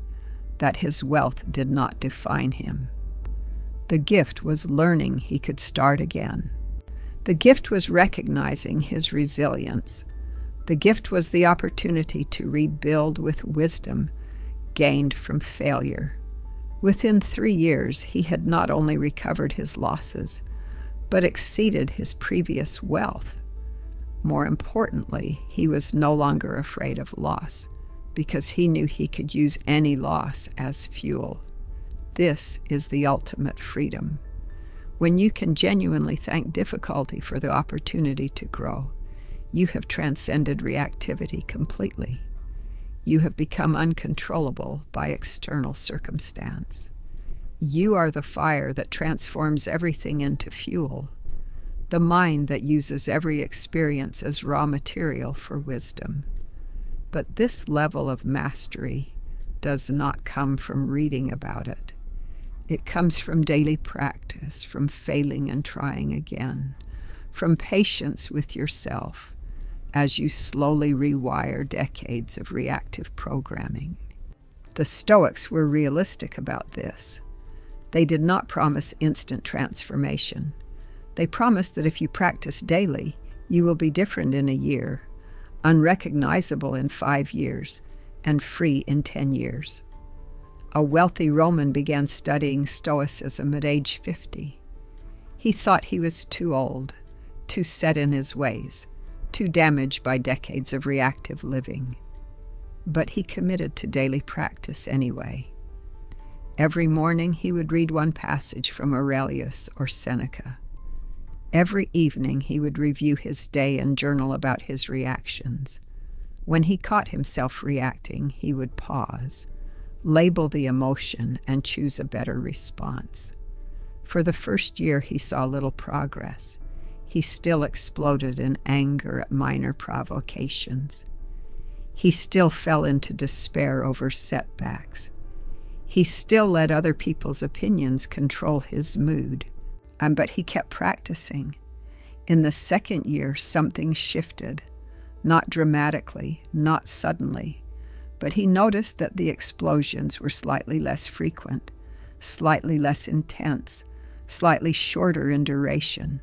that his wealth did not define him. The gift was learning he could start again. The gift was recognizing his resilience. The gift was the opportunity to rebuild with wisdom gained from failure. Within 3 years, he had not only recovered his losses, but exceeded his previous wealth. More importantly, he was no longer afraid of loss, because he knew he could use any loss as fuel. This is the ultimate freedom. When you can genuinely thank difficulty for the opportunity to grow, you have transcended reactivity completely. You have become uncontrollable by external circumstance. You are the fire that transforms everything into fuel, the mind that uses every experience as raw material for wisdom. But this level of mastery does not come from reading about it. It comes from daily practice, from failing and trying again, from patience with yourself as you slowly rewire decades of reactive programming. The Stoics were realistic about this. They did not promise instant transformation. They promised that if you practice daily, You will be different in a year, unrecognizable in 5 years, and free in 10 years. A wealthy Roman began studying Stoicism at age 50. He thought he was too old, too set in his ways, too damaged by decades of reactive living. But he committed to daily practice anyway. Every morning he would read one passage from Aurelius or Seneca. Every evening he would review his day and journal about his reactions. When he caught himself reacting, he would pause, label the emotion, and choose a better response. For the first year he saw little progress. He still exploded in anger at minor provocations. He still fell into despair over setbacks. He still let other people's opinions control his mood. But he kept practicing. In the second year, something shifted, not dramatically, not suddenly, but he noticed that the explosions were slightly less frequent, slightly less intense, slightly shorter in duration.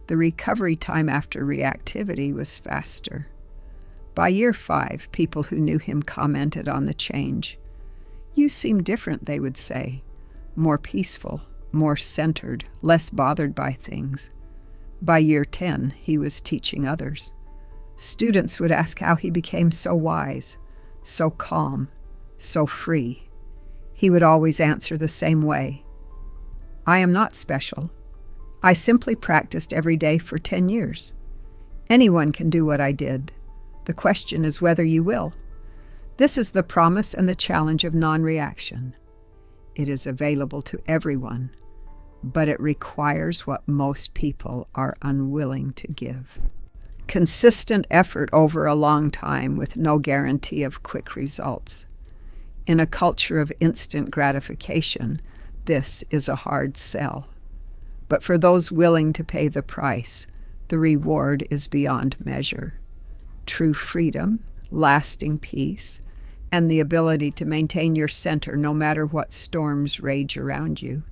The recovery time after reactivity was faster. By year 5, people who knew him commented on the change. "You seem different," they would say, "more peaceful, more centered, less bothered by things." By year 10, he was teaching others. Students would ask how he became so wise, so calm, so free. He would always answer the same way. "I am not special. I simply practiced every day for 10 years. Anyone can do what I did. The question is whether you will." This is the promise and the challenge of non-reaction. It is available to everyone, but it requires what most people are unwilling to give. Consistent effort over a long time with no guarantee of quick results. In a culture of instant gratification, this is a hard sell. But for those willing to pay the price, the reward is beyond measure. True freedom, lasting peace, and the ability to maintain your center no matter what storms rage around you.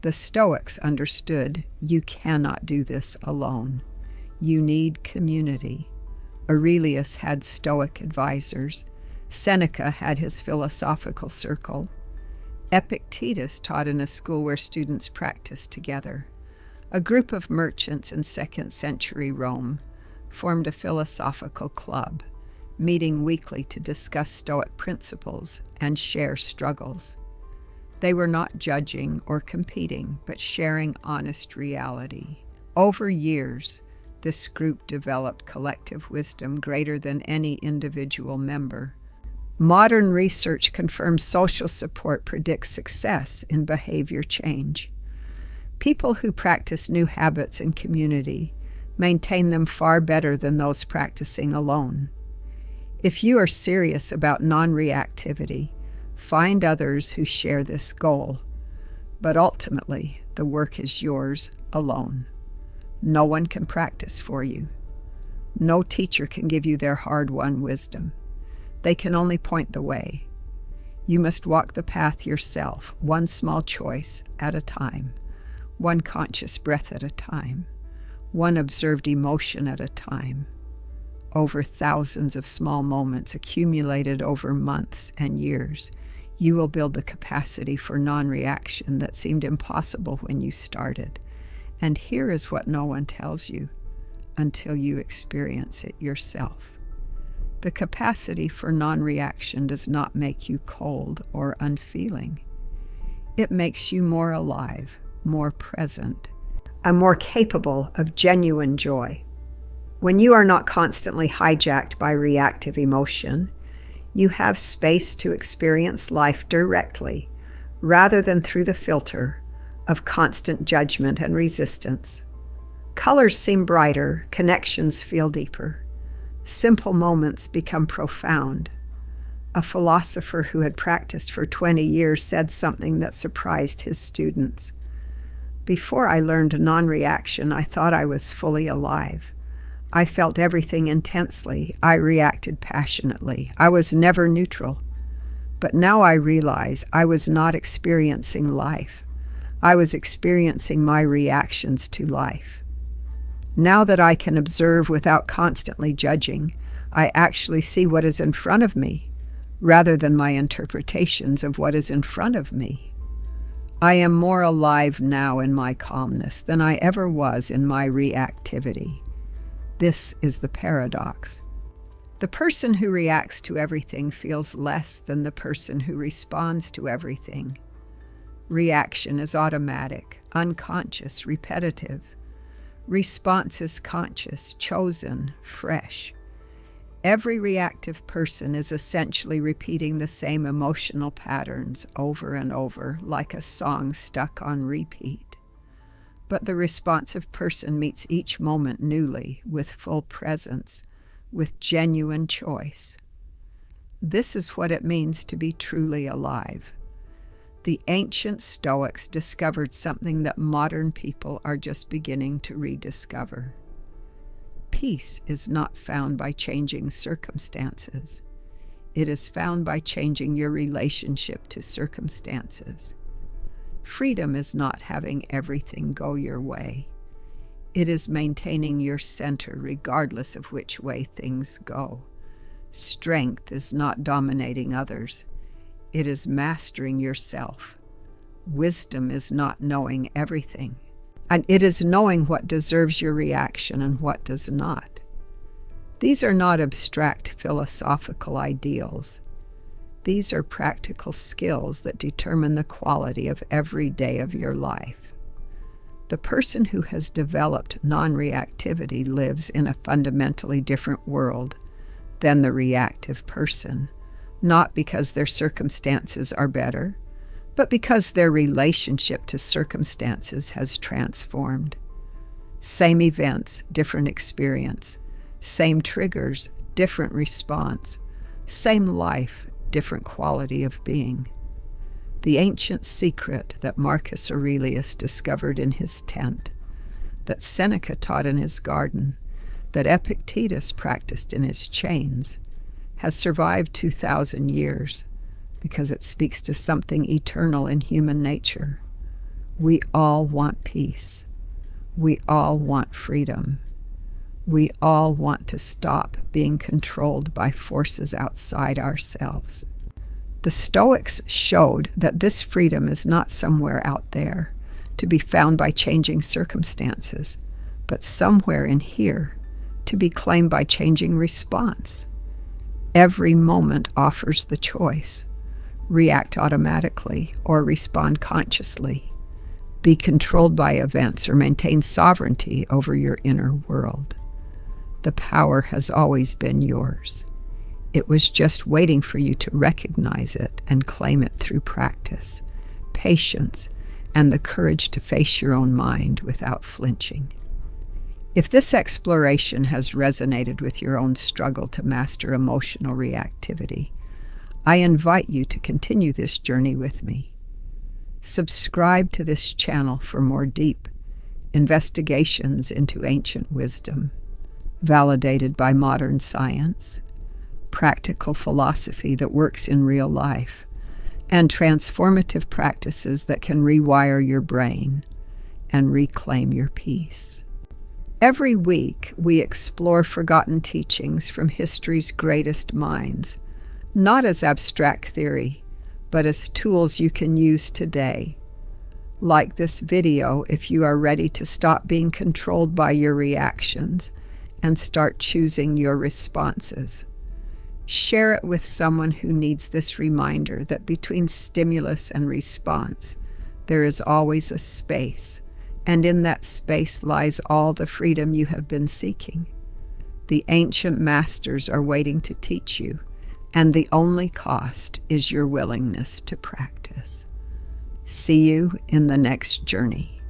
The Stoics understood you cannot do this alone. You need community. Aurelius had Stoic advisors. Seneca had his philosophical circle. Epictetus taught in a school where students practiced together. A group of merchants in 2nd century Rome formed a philosophical club, meeting weekly to discuss Stoic principles and share struggles. They were not judging or competing, but sharing honest reality. Over years, this group developed collective wisdom greater than any individual member. Modern research confirms social support predicts success in behavior change. People who practice new habits in community maintain them far better than those practicing alone. If you are serious about non-reactivity, find others who share this goal. But ultimately, the work is yours alone. No one can practice for you. No teacher can give you their hard-won wisdom. They can only point the way. You must walk the path yourself, one small choice at a time, one conscious breath at a time, one observed emotion at a time. Over thousands of small moments accumulated over months and years, you will build the capacity for non-reaction that seemed impossible when you started. And here is what no one tells you until you experience it yourself. The capacity for non-reaction does not make you cold or unfeeling. It makes you more alive, more present, and more capable of genuine joy. When you are not constantly hijacked by reactive emotion, you have space to experience life directly, rather than through the filter of constant judgment and resistance. Colors seem brighter, connections feel deeper. Simple moments become profound. A philosopher who had practiced for 20 years said something that surprised his students. "Before I learned non-reaction, I thought I was fully alive. I felt everything intensely. I reacted passionately. I was never neutral. But now I realize I was not experiencing life. I was experiencing my reactions to life." Now that I can observe without constantly judging, I actually see what is in front of me, rather than my interpretations of what is in front of me. I am more alive now in my calmness than I ever was in my reactivity. This is the paradox. The person who reacts to everything feels less than the person who responds to everything. Reaction is automatic, unconscious, repetitive. Response is conscious, chosen, fresh. Every reactive person is essentially repeating the same emotional patterns over and over, like a song stuck on repeat. But the responsive person meets each moment newly, with full presence, with genuine choice. This is what it means to be truly alive. The ancient Stoics discovered something that modern people are just beginning to rediscover. Peace is not found by changing circumstances. It is found by changing your relationship to circumstances. Freedom is not having everything go your way. It is maintaining your center regardless of which way things go. Strength is not dominating others. It is mastering yourself. Wisdom is not knowing everything. And it is knowing what deserves your reaction and what does not. These are not abstract philosophical ideals. These are practical skills that determine the quality of every day of your life. The person who has developed non-reactivity lives in a fundamentally different world than the reactive person, not because their circumstances are better, but because their relationship to circumstances has transformed. Same events, different experience. Same triggers, different response. Same life, different quality of being. The ancient secret that Marcus Aurelius discovered in his tent, that Seneca taught in his garden, that Epictetus practiced in his chains, has survived 2,000 years. Because it speaks to something eternal in human nature. We all want peace. We all want freedom. We all want to stop being controlled by forces outside ourselves. The Stoics showed that this freedom is not somewhere out there, to be found by changing circumstances, but somewhere in here, to be claimed by changing response. Every moment offers the choice. React automatically or respond consciously. Be controlled by events or maintain sovereignty over your inner world. The power has always been yours. It was just waiting for you to recognize it and claim it through practice, patience, and the courage to face your own mind without flinching. If this exploration has resonated with your own struggle to master emotional reactivity, I invite you to continue this journey with me. Subscribe to this channel for more deep investigations into ancient wisdom, validated by modern science, practical philosophy that works in real life, and transformative practices that can rewire your brain and reclaim your peace. Every week, we explore forgotten teachings from history's greatest minds, not as abstract theory, but as tools you can use today. Like this video if you are ready to stop being controlled by your reactions and start choosing your responses. Share it with someone who needs this reminder that between stimulus and response, there is always a space, and in that space lies all the freedom you have been seeking. The ancient masters are waiting to teach you, and the only cost is your willingness to practice. See you in the next journey.